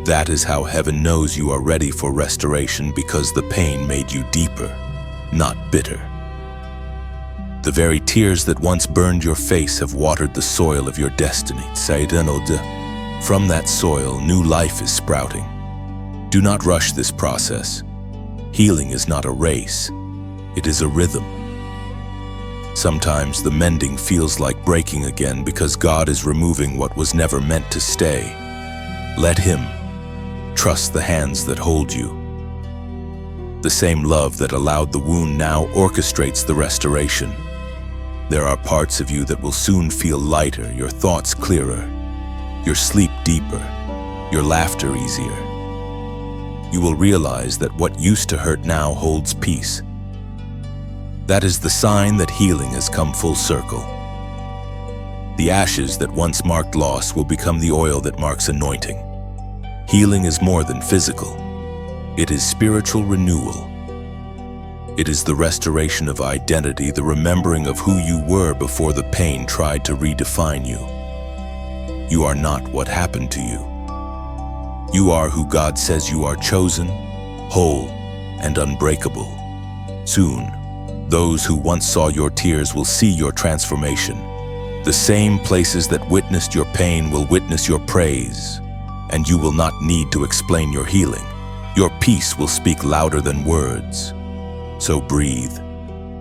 That is how heaven knows you are ready for restoration, because the pain made you deeper, not bitter. The very tears that once burned your face have watered the soil of your destiny. From that soil, new life is sprouting. Do not rush this process. Healing is not a race, it is a rhythm. Sometimes the mending feels like breaking again because God is removing what was never meant to stay. Let Him. Trust the hands that hold you. The same love that allowed the wound now orchestrates the restoration. There are parts of you that will soon feel lighter, your thoughts clearer, your sleep deeper, your laughter easier. You will realize that what used to hurt now holds peace. That is the sign that healing has come full circle. The ashes that once marked loss will become the oil that marks anointing. Healing is more than physical. It is spiritual renewal. It is the restoration of identity, the remembering of who you were before the pain tried to redefine you. You are not what happened to you. You are who God says you are, chosen, whole, and unbreakable. Soon, those who once saw your tears will see your transformation. The same places that witnessed your pain will witness your praise, and you will not need to explain your healing. Your peace will speak louder than words. So breathe,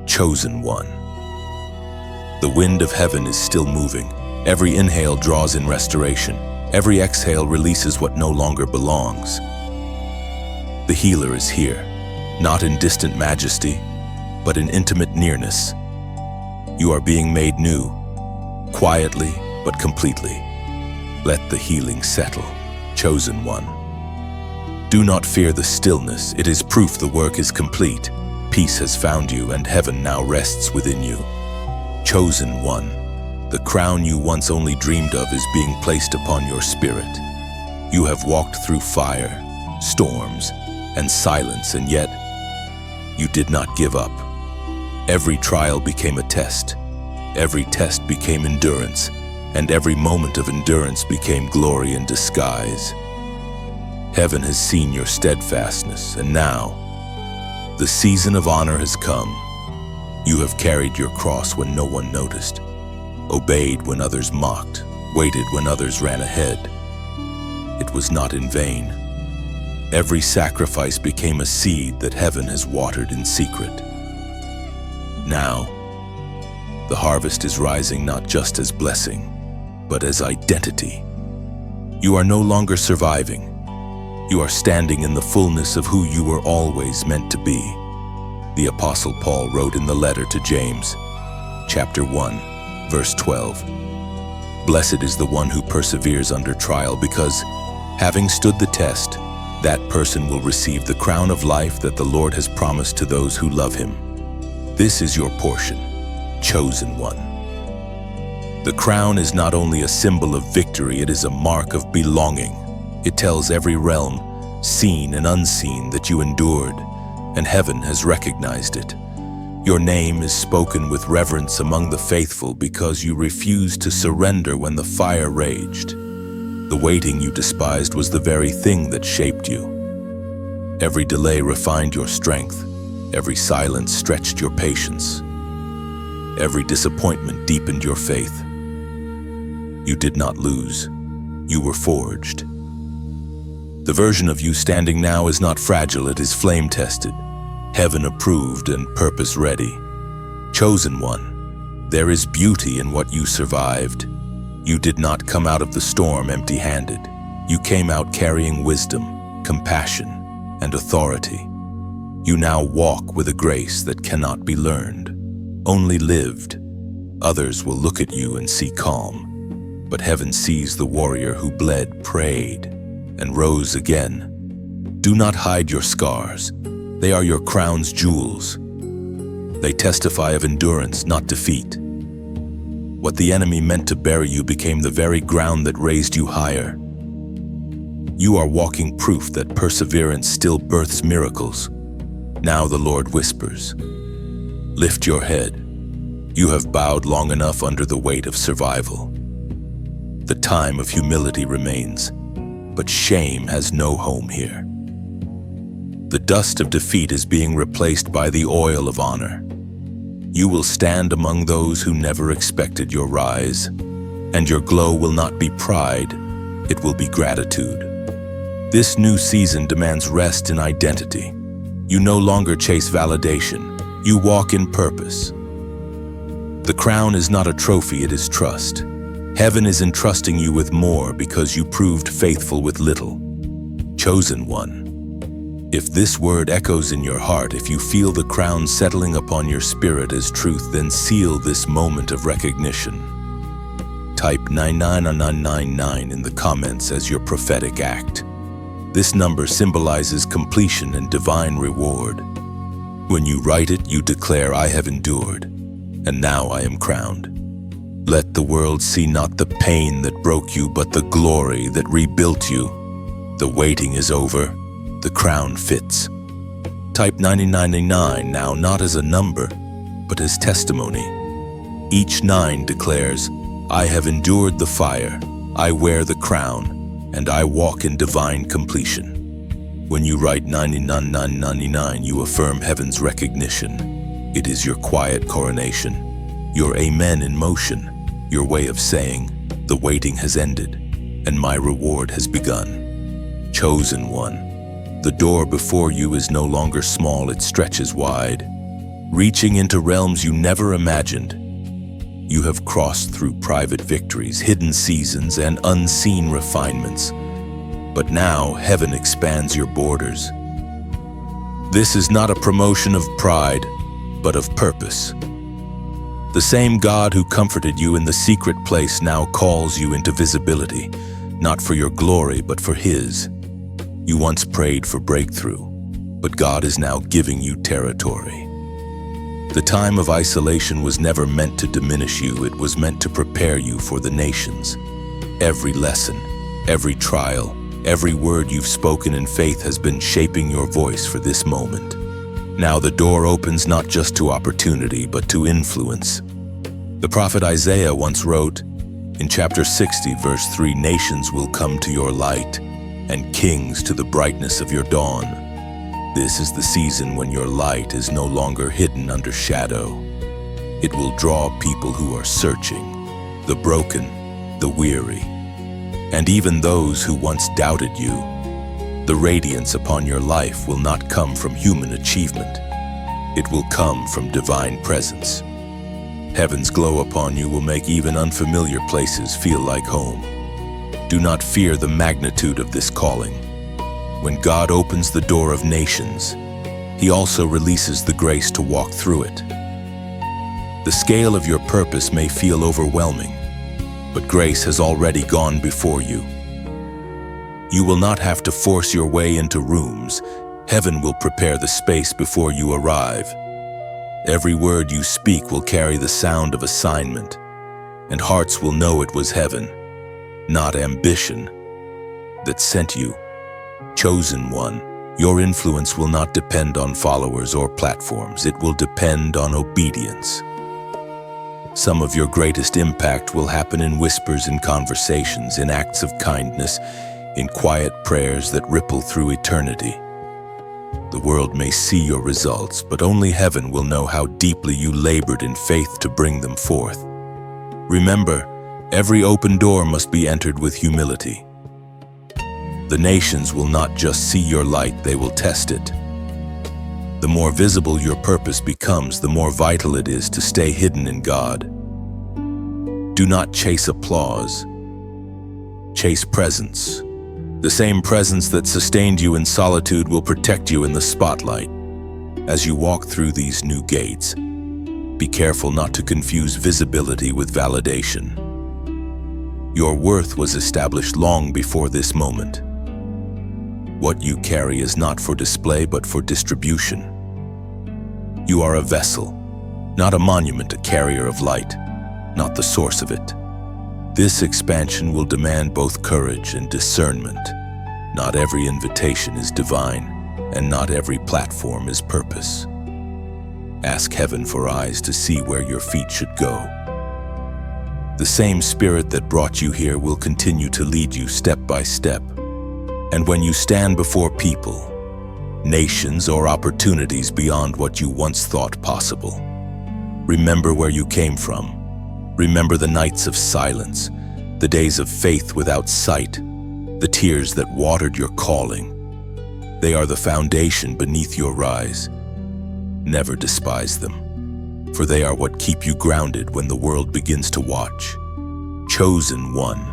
chosen one. The wind of heaven is still moving. Every inhale draws in restoration. Every exhale releases what no longer belongs. The healer is here, not in distant majesty, but in intimate nearness. You are being made new, quietly but completely. Let the healing settle, chosen one. Do not fear the stillness, it is proof the work is complete. Peace has found you, and heaven now rests within you. Chosen one, the crown you once only dreamed of is being placed upon your spirit. You have walked through fire, storms, and silence, and yet you did not give up. Every trial became a test. Every test became endurance, and every moment of endurance became glory in disguise. Heaven has seen your steadfastness, and now the season of honor has come. You have carried your cross when no one noticed, obeyed when others mocked, waited when others ran ahead. It was not in vain. Every sacrifice became a seed that heaven has watered in secret. Now, the harvest is rising not just as blessing, but as identity. You are no longer surviving. You are standing in the fullness of who you were always meant to be. The Apostle Paul wrote in the letter to James, chapter 1, verse 12, "Blessed is the one who perseveres under trial, because, having stood the test, that person will receive the crown of life that the Lord has promised to those who love him." This is your portion, chosen one. The crown is not only a symbol of victory, it is a mark of belonging. It tells every realm, seen and unseen, that you endured, and heaven has recognized it. Your name is spoken with reverence among the faithful because you refused to surrender when the fire raged. The waiting you despised was the very thing that shaped you. Every delay refined your strength. Every silence stretched your patience. Every disappointment deepened your faith. You did not lose. You were forged. The version of you standing now is not fragile, it is flame-tested, heaven-approved and purpose-ready. Chosen one, there is beauty in what you survived. You did not come out of the storm empty-handed. You came out carrying wisdom, compassion, and authority. You now walk with a grace that cannot be learned, only lived. Others will look at you and see calm, but heaven sees the warrior who bled, prayed, and rose again. Do not hide your scars. They are your crown's jewels. They testify of endurance, not defeat. What the enemy meant to bury you became the very ground that raised you higher. You are walking proof that perseverance still births miracles. Now the Lord whispers, lift your head. You have bowed long enough under the weight of survival. The time of humility remains, but shame has no home here. The dust of defeat is being replaced by the oil of honor. You will stand among those who never expected your rise, and your glow will not be pride, it will be gratitude. This new season demands rest in identity. You no longer chase validation, you walk in purpose. The crown is not a trophy, it is trust. Heaven is entrusting you with more because you proved faithful with little. Chosen one. If this word echoes in your heart, if you feel the crown settling upon your spirit as truth, then seal this moment of recognition. Type 99999 in the comments as your prophetic act. This number symbolizes completion and divine reward. When you write it, you declare, I have endured, and now I am crowned. Let the world see not the pain that broke you, but the glory that rebuilt you. The waiting is over. The crown fits. Type 999 now, not as a number, but as testimony. Each 9 declares, I have endured the fire, I wear the crown, and I walk in divine completion. When you write 99999, you affirm heaven's recognition. It is your quiet coronation, your amen in motion, your way of saying, the waiting has ended, and my reward has begun. Chosen one. The door before you is no longer small, it stretches wide, reaching into realms you never imagined. You have crossed through private victories, hidden seasons, and unseen refinements. But now heaven expands your borders. This is not a promotion of pride, but of purpose. The same God who comforted you in the secret place now calls you into visibility, not for your glory, but for His. You once prayed for breakthrough, but God is now giving you territory. The time of isolation was never meant to diminish you, it was meant to prepare you for the nations. Every lesson, every trial, every word you've spoken in faith has been shaping your voice for this moment. Now the door opens not just to opportunity, but to influence. The prophet Isaiah once wrote, in chapter 60, verse 3, nations will come to your light, and kings to the brightness of your dawn. This is the season when your light is no longer hidden under shadow. It will draw people who are searching, the broken, the weary, and even those who once doubted you. The radiance upon your life will not come from human achievement. It will come from divine presence. Heaven's glow upon you will make even unfamiliar places feel like home. Do not fear the magnitude of this calling. When God opens the door of nations, He also releases the grace to walk through it. The scale of your purpose may feel overwhelming, but grace has already gone before you. You will not have to force your way into rooms. Heaven will prepare the space before you arrive. Every word you speak will carry the sound of assignment, and hearts will know it was heaven, not ambition, that sent you. Chosen one, your influence will not depend on followers or platforms. It will depend on obedience. Some of your greatest impact will happen in whispers in conversations, in acts of kindness, in quiet prayers that ripple through eternity. The world may see your results, but only heaven will know how deeply you labored in faith to bring them forth. Remember, every open door must be entered with humility. The nations will not just see your light, they will test it. The more visible your purpose becomes, the more vital it is to stay hidden in God. Do not chase applause. Chase presence. The same presence that sustained you in solitude will protect you in the spotlight. As you walk through these new gates, Be careful not to confuse visibility with validation. Your worth was established long before this moment. What you carry is not for display but for distribution. You are a vessel, not a monument, a carrier of light, not the source of it. This expansion will demand both courage and discernment. Not every invitation is divine, and not every platform is purpose. Ask heaven for eyes to see where your feet should go. The same spirit that brought you here will continue to lead you step by step. And when you stand before people, nations, or opportunities beyond what you once thought possible, remember where you came from. Remember the nights of silence, the days of faith without sight, the tears that watered your calling. They are the foundation beneath your rise. Never despise them, for they are what keep you grounded when the world begins to watch. Chosen one.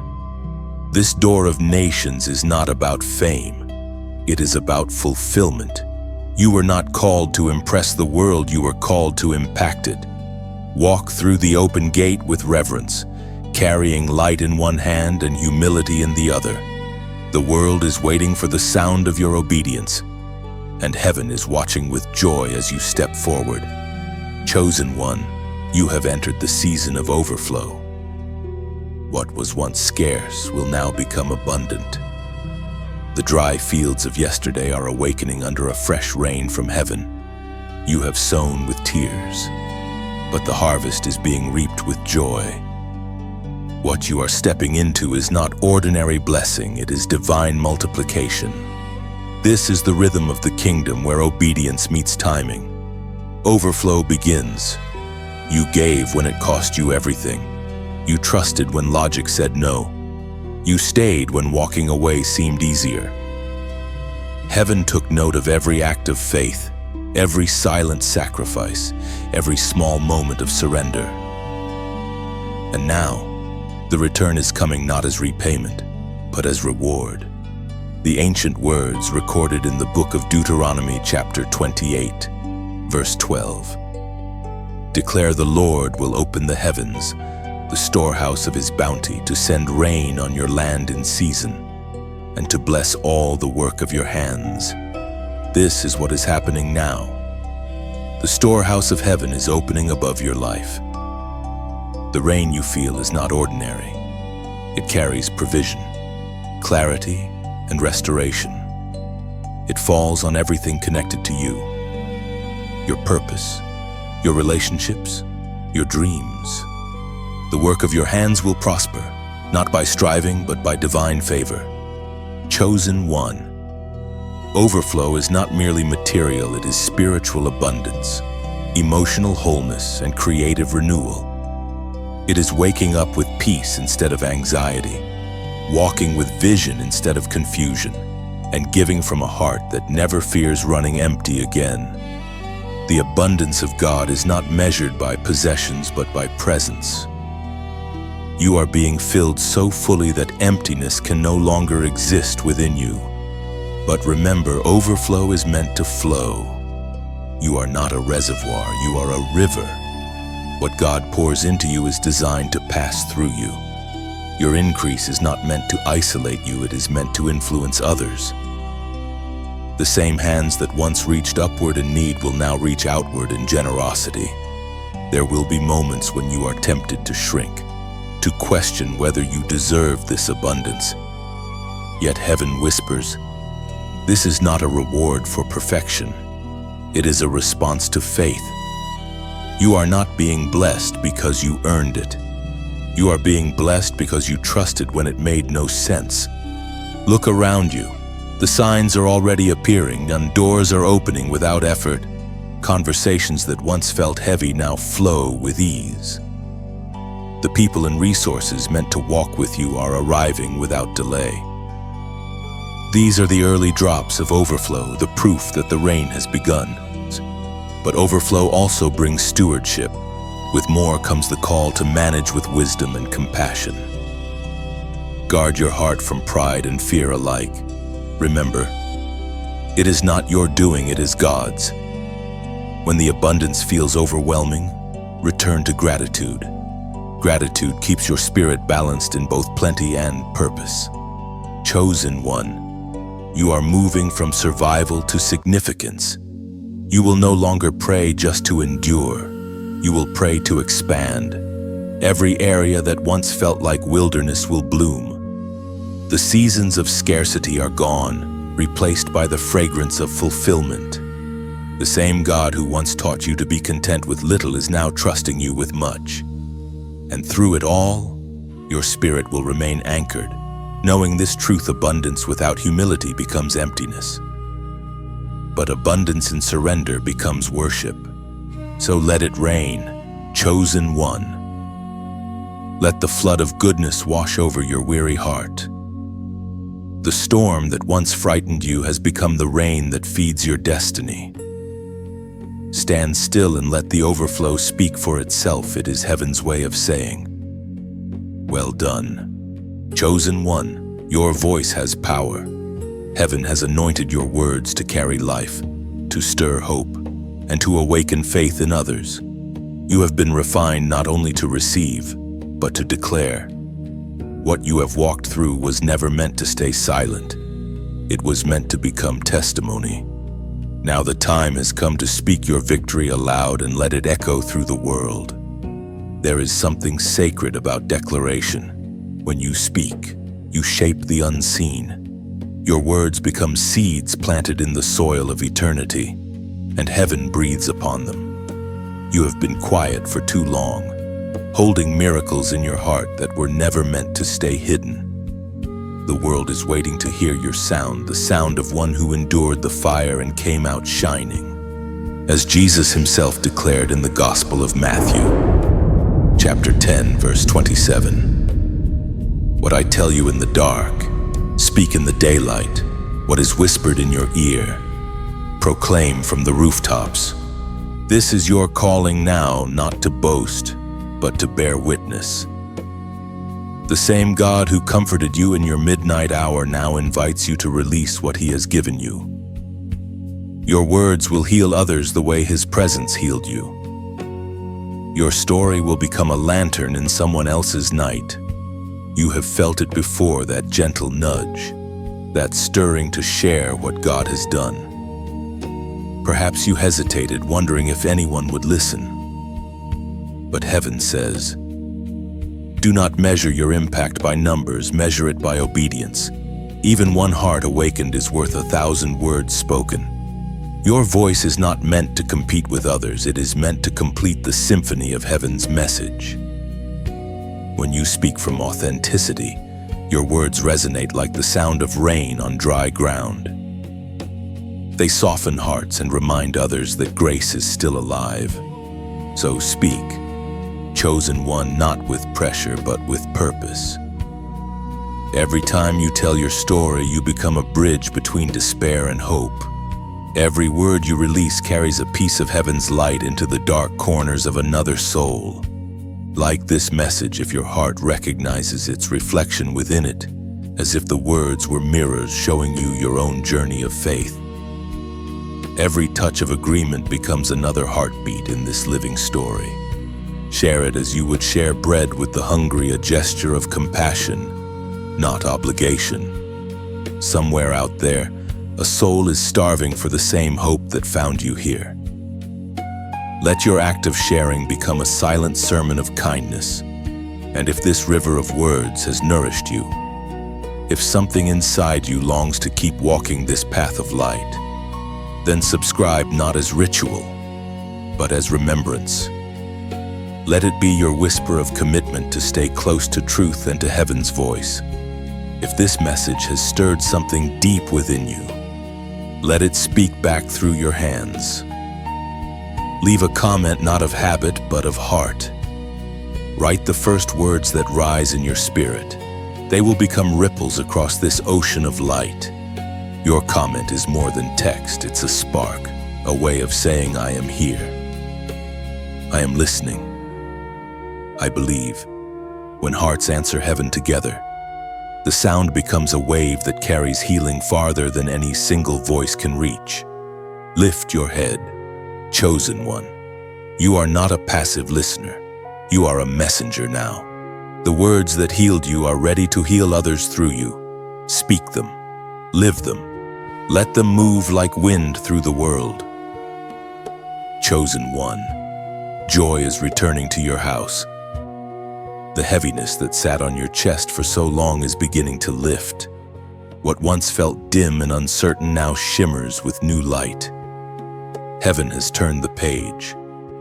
This door of nations is not about fame. It is about fulfillment. You were not called to impress the world, you were called to impact it. Walk through the open gate with reverence, carrying light in one hand and humility in the other. The world is waiting for the sound of your obedience, and heaven is watching with joy as you step forward. Chosen one, you have entered the season of overflow. What was once scarce will now become abundant. The dry fields of yesterday are awakening under a fresh rain from heaven. You have sown with tears, but the harvest is being reaped with joy. What you are stepping into is not ordinary blessing, it is divine multiplication. This is the rhythm of the kingdom where obedience meets timing. Overflow begins. You gave when it cost you everything. You trusted when logic said no. You stayed when walking away seemed easier. Heaven took note of every act of faith, every silent sacrifice, every small moment of surrender. And now, the return is coming not as repayment, but as reward. The ancient words recorded in the book of Deuteronomy chapter 28, verse 12. Declare the Lord will open the heavens, the storehouse of his bounty, to send rain on your land in season, and to bless all the work of your hands. This is what is happening now. The storehouse of heaven is opening above your life. The rain you feel is not ordinary. It carries provision, clarity, and restoration. It falls on everything connected to you. Your purpose, your relationships, your dreams. The work of your hands will prosper, not by striving, but by divine favor. Chosen one. Overflow is not merely material, it is spiritual abundance, emotional wholeness, and creative renewal. It is waking up with peace instead of anxiety, walking with vision instead of confusion, and giving from a heart that never fears running empty again. The abundance of God is not measured by possessions but by presence. You are being filled so fully that emptiness can no longer exist within you. But remember, overflow is meant to flow. You are not a reservoir, you are a river. What God pours into you is designed to pass through you. Your increase is not meant to isolate you, it is meant to influence others. The same hands that once reached upward in need will now reach outward in generosity. There will be moments when you are tempted to shrink, to question whether you deserve this abundance. Yet heaven whispers, this is not a reward for perfection. It is a response to faith. You are not being blessed because you earned it. You are being blessed because you trusted when it made no sense. Look around you. The signs are already appearing and doors are opening without effort. Conversations that once felt heavy now flow with ease. The people and resources meant to walk with you are arriving without delay. These are the early drops of overflow, the proof that the rain has begun. But overflow also brings stewardship. With more comes the call to manage with wisdom and compassion. Guard your heart from pride and fear alike. Remember, it is not your doing, it is God's. When the abundance feels overwhelming, Return to gratitude. Gratitude keeps your spirit balanced in both plenty and purpose. Chosen one, you are moving from survival to significance. You will no longer pray just to endure. You will pray to expand. Every area that once felt like wilderness will bloom. The seasons of scarcity are gone, replaced by the fragrance of fulfillment. The same God who once taught you to be content with little is now trusting you with much. And through it all, your spirit will remain anchored, knowing this truth: abundance without humility becomes emptiness. But abundance in surrender becomes worship. So let it rain, chosen one. Let the flood of goodness wash over your weary heart. The storm that once frightened you has become the rain that feeds your destiny. Stand still and let the overflow speak for itself. It is heaven's way of saying, well done. Chosen one, your voice has power. Heaven has anointed your words to carry life, to stir hope, and to awaken faith in others. You have been refined not only to receive, but to declare. What you have walked through was never meant to stay silent. It was meant to become testimony. Now the time has come to speak your victory aloud and let it echo through the world. There is something sacred about declaration. When you speak, you shape the unseen. Your words become seeds planted in the soil of eternity, and heaven breathes upon them. You have been quiet for too long, holding miracles in your heart that were never meant to stay hidden. The world is waiting to hear your sound, the sound of one who endured the fire and came out shining. As Jesus himself declared in the Gospel of Matthew, chapter 10, verse 27, "What I tell you in the dark, speak in the daylight. What is whispered in your ear, proclaim from the rooftops." This is your calling now, not to boast, but to bear witness. The same God who comforted you in your midnight hour now invites you to release what he has given you. Your words will heal others the way his presence healed you. Your story will become a lantern in someone else's night. You have felt it before, that gentle nudge, that stirring to share what God has done. Perhaps you hesitated, wondering if anyone would listen. But heaven says, do not measure your impact by numbers, measure it by obedience. Even one heart awakened is worth 1,000 words spoken. Your voice is not meant to compete with others, it is meant to complete the symphony of heaven's message. When you speak from authenticity, your words resonate like the sound of rain on dry ground. They soften hearts and remind others that grace is still alive. So speak, chosen one, not with pressure but with purpose. Every time you tell your story, you become a bridge between despair and hope. Every word you release carries a piece of heaven's light into the dark corners of another soul. Like this message, if your heart recognizes its reflection within it, as if the words were mirrors showing you your own journey of faith. Every touch of agreement becomes another heartbeat in this living story. Share it as you would share bread with the hungry, a gesture of compassion, not obligation. Somewhere out there, a soul is starving for the same hope that found you here. Let your act of sharing become a silent sermon of kindness. And if this river of words has nourished you, if something inside you longs to keep walking this path of light, then subscribe not as ritual, but as remembrance. Let it be your whisper of commitment to stay close to truth and to heaven's voice. If this message has stirred something deep within you, let it speak back through your hands. Leave a comment not of habit, but of heart. Write the first words that rise in your spirit. They will become ripples across this ocean of light. Your comment is more than text, it's a spark, a way of saying, I am here. I am listening. I believe. When hearts answer heaven together, the sound becomes a wave that carries healing farther than any single voice can reach. Lift your head, chosen one. You are not a passive listener. You are a messenger now. The words that healed you are ready to heal others through you. Speak them. Live them. Let them move like wind through the world. Chosen one, joy is returning to your house. The heaviness that sat on your chest for so long is beginning to lift. What once felt dim and uncertain now shimmers with new light. Heaven has turned the page,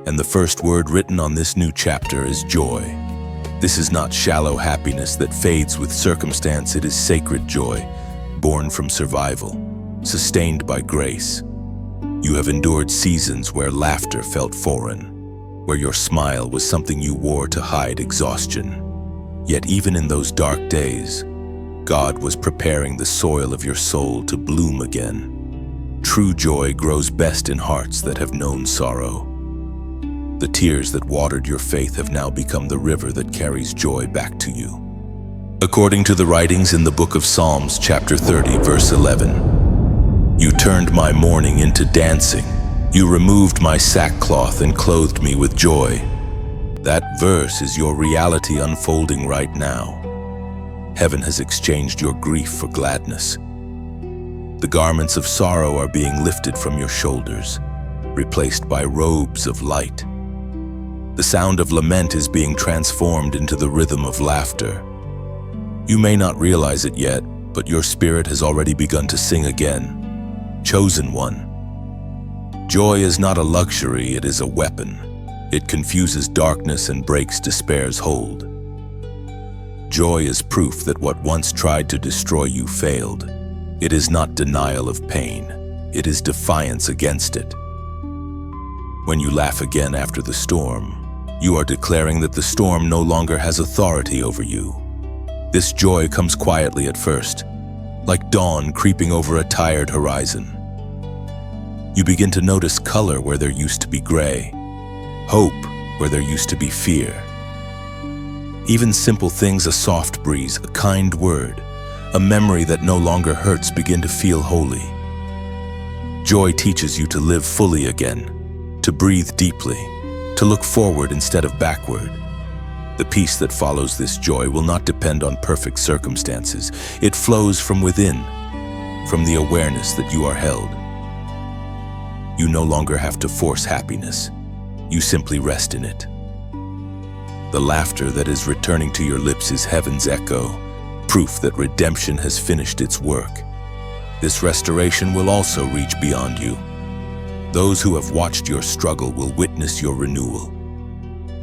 and the first word written on this new chapter is joy. This is not shallow happiness that fades with circumstance. It is sacred joy, born from survival, sustained by grace. You have endured seasons where laughter felt foreign, where your smile was something you wore to hide exhaustion. Yet even in those dark days, God was preparing the soil of your soul to bloom again. True joy grows best in hearts that have known sorrow. The tears that watered your faith have now become the river that carries joy back to you. According to the writings in the book of Psalms, chapter 30, verse 11, you turned my mourning into dancing. You removed my sackcloth and clothed me with joy. That verse is your reality unfolding right now. Heaven has exchanged your grief for gladness. The garments of sorrow are being lifted from your shoulders, replaced by robes of light. The sound of lament is being transformed into the rhythm of laughter. You may not realize it yet, but your spirit has already begun to sing again. Chosen one. Joy is not a luxury, it is a weapon. It confuses darkness and breaks despair's hold. Joy is proof that what once tried to destroy you failed. It is not denial of pain, it is defiance against it. When you laugh again after the storm, you are declaring that the storm no longer has authority over you. This joy comes quietly at first, like dawn creeping over a tired horizon. You begin to notice color where there used to be gray, hope where there used to be fear. Even simple things, a soft breeze, a kind word, a memory that no longer hurts, begin to feel holy. Joy teaches you to live fully again, to breathe deeply, to look forward instead of backward. The peace that follows this joy will not depend on perfect circumstances. It flows from within, from the awareness that you are held. You no longer have to force happiness. You simply rest in it. The laughter that is returning to your lips is heaven's echo, proof that redemption has finished its work. This restoration will also reach beyond you. Those who have watched your struggle will witness your renewal.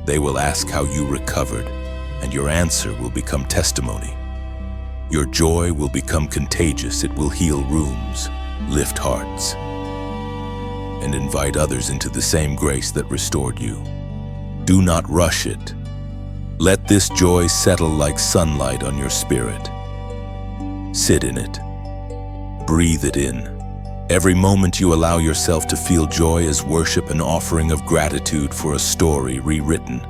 They will ask how you recovered, and your answer will become testimony. Your joy will become contagious. It will heal rooms, lift hearts, and invite others into the same grace that restored you. Do not rush it. Let this joy settle like sunlight on your spirit. Sit in it. Breathe it in. Every moment you allow yourself to feel joy is worship, an offering of gratitude for a story rewritten.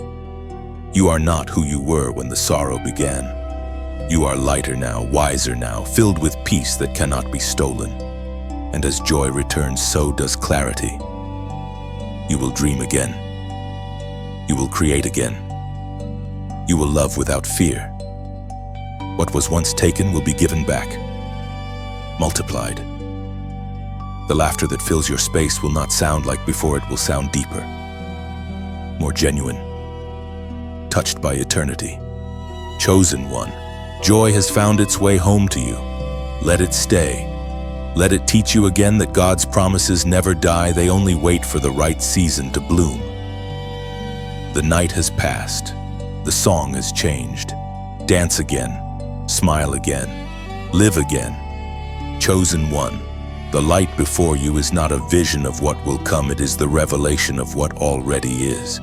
You are not who you were when the sorrow began. You are lighter now, wiser now, filled with peace that cannot be stolen. And as joy returns, so does clarity. You will dream again. You will create again. You will love without fear. What was once taken will be given back, multiplied. The laughter that fills your space will not sound like before, it will sound deeper, more genuine, touched by eternity. Chosen one, joy has found its way home to you. Let it stay. Let it teach you again that God's promises never die, they only wait for the right season to bloom. The night has passed. The song has changed. Dance again, smile again, live again. Chosen one, the light before you is not a vision of what will come, it is the revelation of what already is.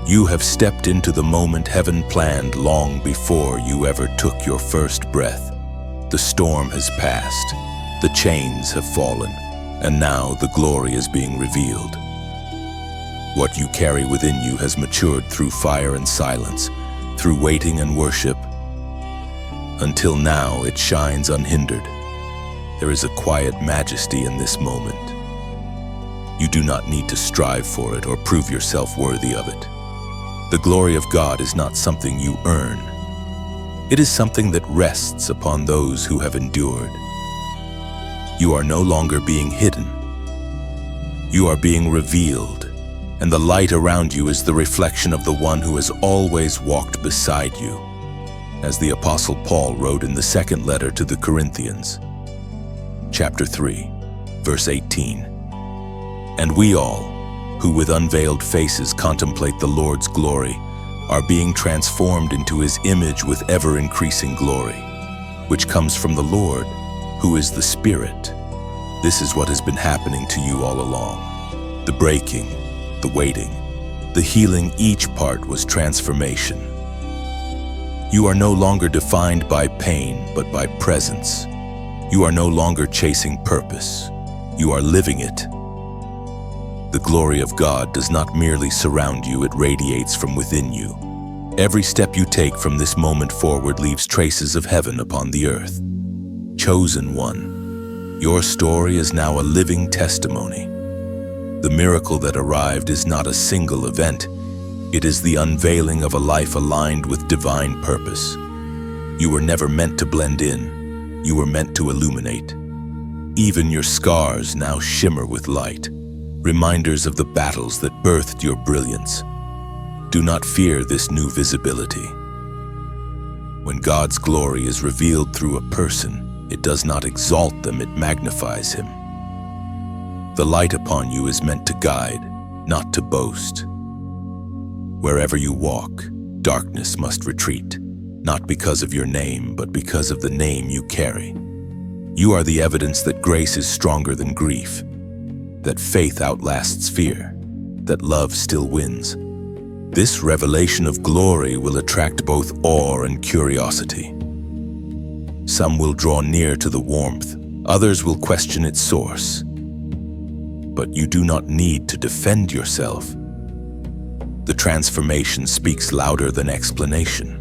You have stepped into the moment heaven planned long before you ever took your first breath. The storm has passed, the chains have fallen, and now the glory is being revealed. What you carry within you has matured through fire and silence, through waiting and worship. Until now, it shines unhindered. There is a quiet majesty in this moment. You do not need to strive for it or prove yourself worthy of it. The glory of God is not something you earn. It is something that rests upon those who have endured. You are no longer being hidden. You are being revealed, and the light around you is the reflection of the one who has always walked beside you, as the Apostle Paul wrote in the second letter to the Corinthians, chapter 3, verse 18. And we all, who with unveiled faces contemplate the Lord's glory, are being transformed into his image with ever-increasing glory, which comes from the Lord, who is the Spirit. This is what has been happening to you all along. The breaking, the waiting, the healing, each part was transformation. You are no longer defined by pain, but by presence. You are no longer chasing purpose. You are living it. The glory of God does not merely surround you, it radiates from within you. Every step you take from this moment forward leaves traces of heaven upon the earth. Chosen one, your story is now a living testimony. The miracle that arrived is not a single event. It is the unveiling of a life aligned with divine purpose. You were never meant to blend in. You were meant to illuminate. Even your scars now shimmer with light, reminders of the battles that birthed your brilliance. Do not fear this new visibility. When God's glory is revealed through a person, it does not exalt them, it magnifies him. The light upon you is meant to guide, not to boast. Wherever you walk, darkness must retreat, not because of your name, but because of the name you carry. You are the evidence that grace is stronger than grief, that faith outlasts fear, that love still wins. This revelation of glory will attract both awe and curiosity. Some will draw near to the warmth, others will question its source. But you do not need to defend yourself. The transformation speaks louder than explanation.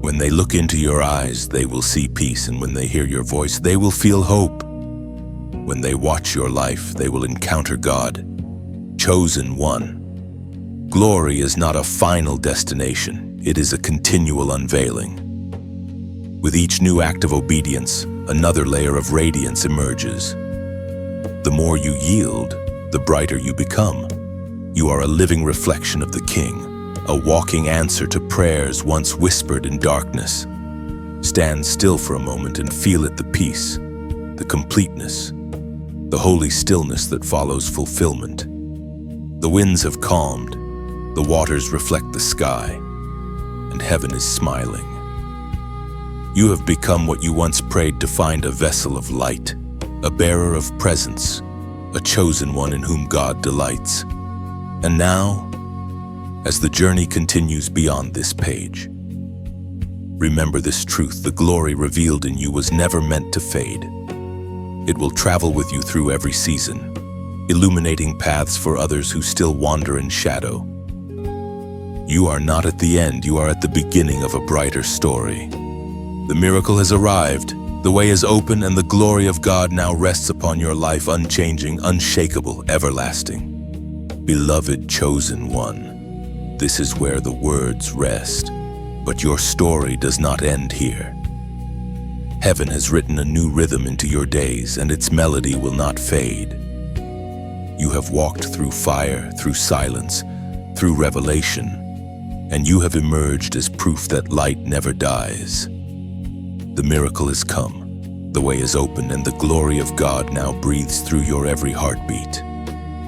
When they look into your eyes, they will see peace, and when they hear your voice, they will feel hope. When they watch your life, they will encounter God. Chosen one. Glory is not a final destination, it is a continual unveiling. With each new act of obedience, another layer of radiance emerges. The more you yield, the brighter you become. You are a living reflection of the King, a walking answer to prayers once whispered in darkness. Stand still for a moment and feel it, the peace, the completeness, the holy stillness that follows fulfillment. The winds have calmed, the waters reflect the sky, and heaven is smiling. You have become what you once prayed to find, a vessel of light, a bearer of presence, a chosen one in whom God delights. And now, as the journey continues beyond this page, remember this truth: the glory revealed in you was never meant to fade. It will travel with you through every season, illuminating paths for others who still wander in shadow. You are not at the end, you are at the beginning of a brighter story. The miracle has arrived, the way is open, and the glory of God now rests upon your life, unchanging, unshakable, everlasting. Beloved chosen one, this is where the words rest. But your story does not end here. Heaven has written a new rhythm into your days, and its melody will not fade. You have walked through fire, through silence, through revelation, and you have emerged as proof that light never dies. The miracle has come, the way is open, and the glory of God now breathes through your every heartbeat.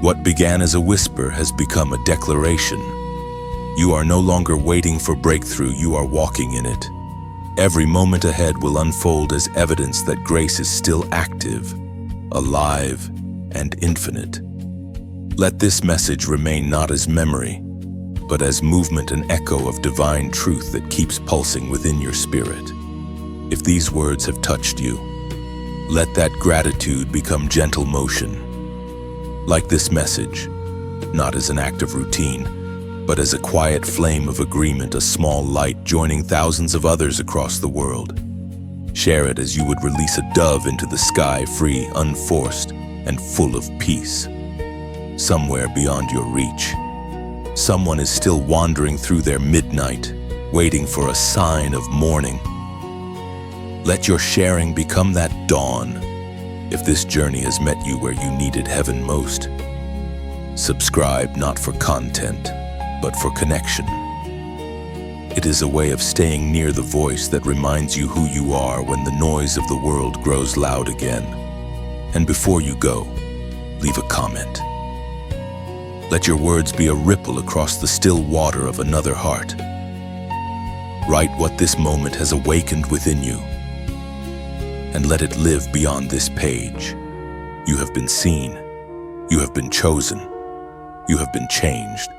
What began as a whisper has become a declaration. You are no longer waiting for breakthrough, you are walking in it. Every moment ahead will unfold as evidence that grace is still active, alive, and infinite. Let this message remain not as memory, but as movement and echo of divine truth that keeps pulsing within your spirit. If these words have touched you, let that gratitude become gentle motion. Like this message, not as an act of routine, but as a quiet flame of agreement, a small light joining thousands of others across the world. Share it as you would release a dove into the sky, free, unforced, and full of peace. somewhere beyond your reach. Someone is still wandering through their midnight, waiting for a sign of morning. Let your sharing become that dawn, if this journey has met you where you needed heaven most. Subscribe not for content, but for connection. It is a way of staying near the voice that reminds you who you are when the noise of the world grows loud again. And before you go, leave a comment. Let your words be a ripple across the still water of another heart. Write what this moment has awakened within you, and let it live beyond this page. You have been seen, you have been chosen, you have been changed.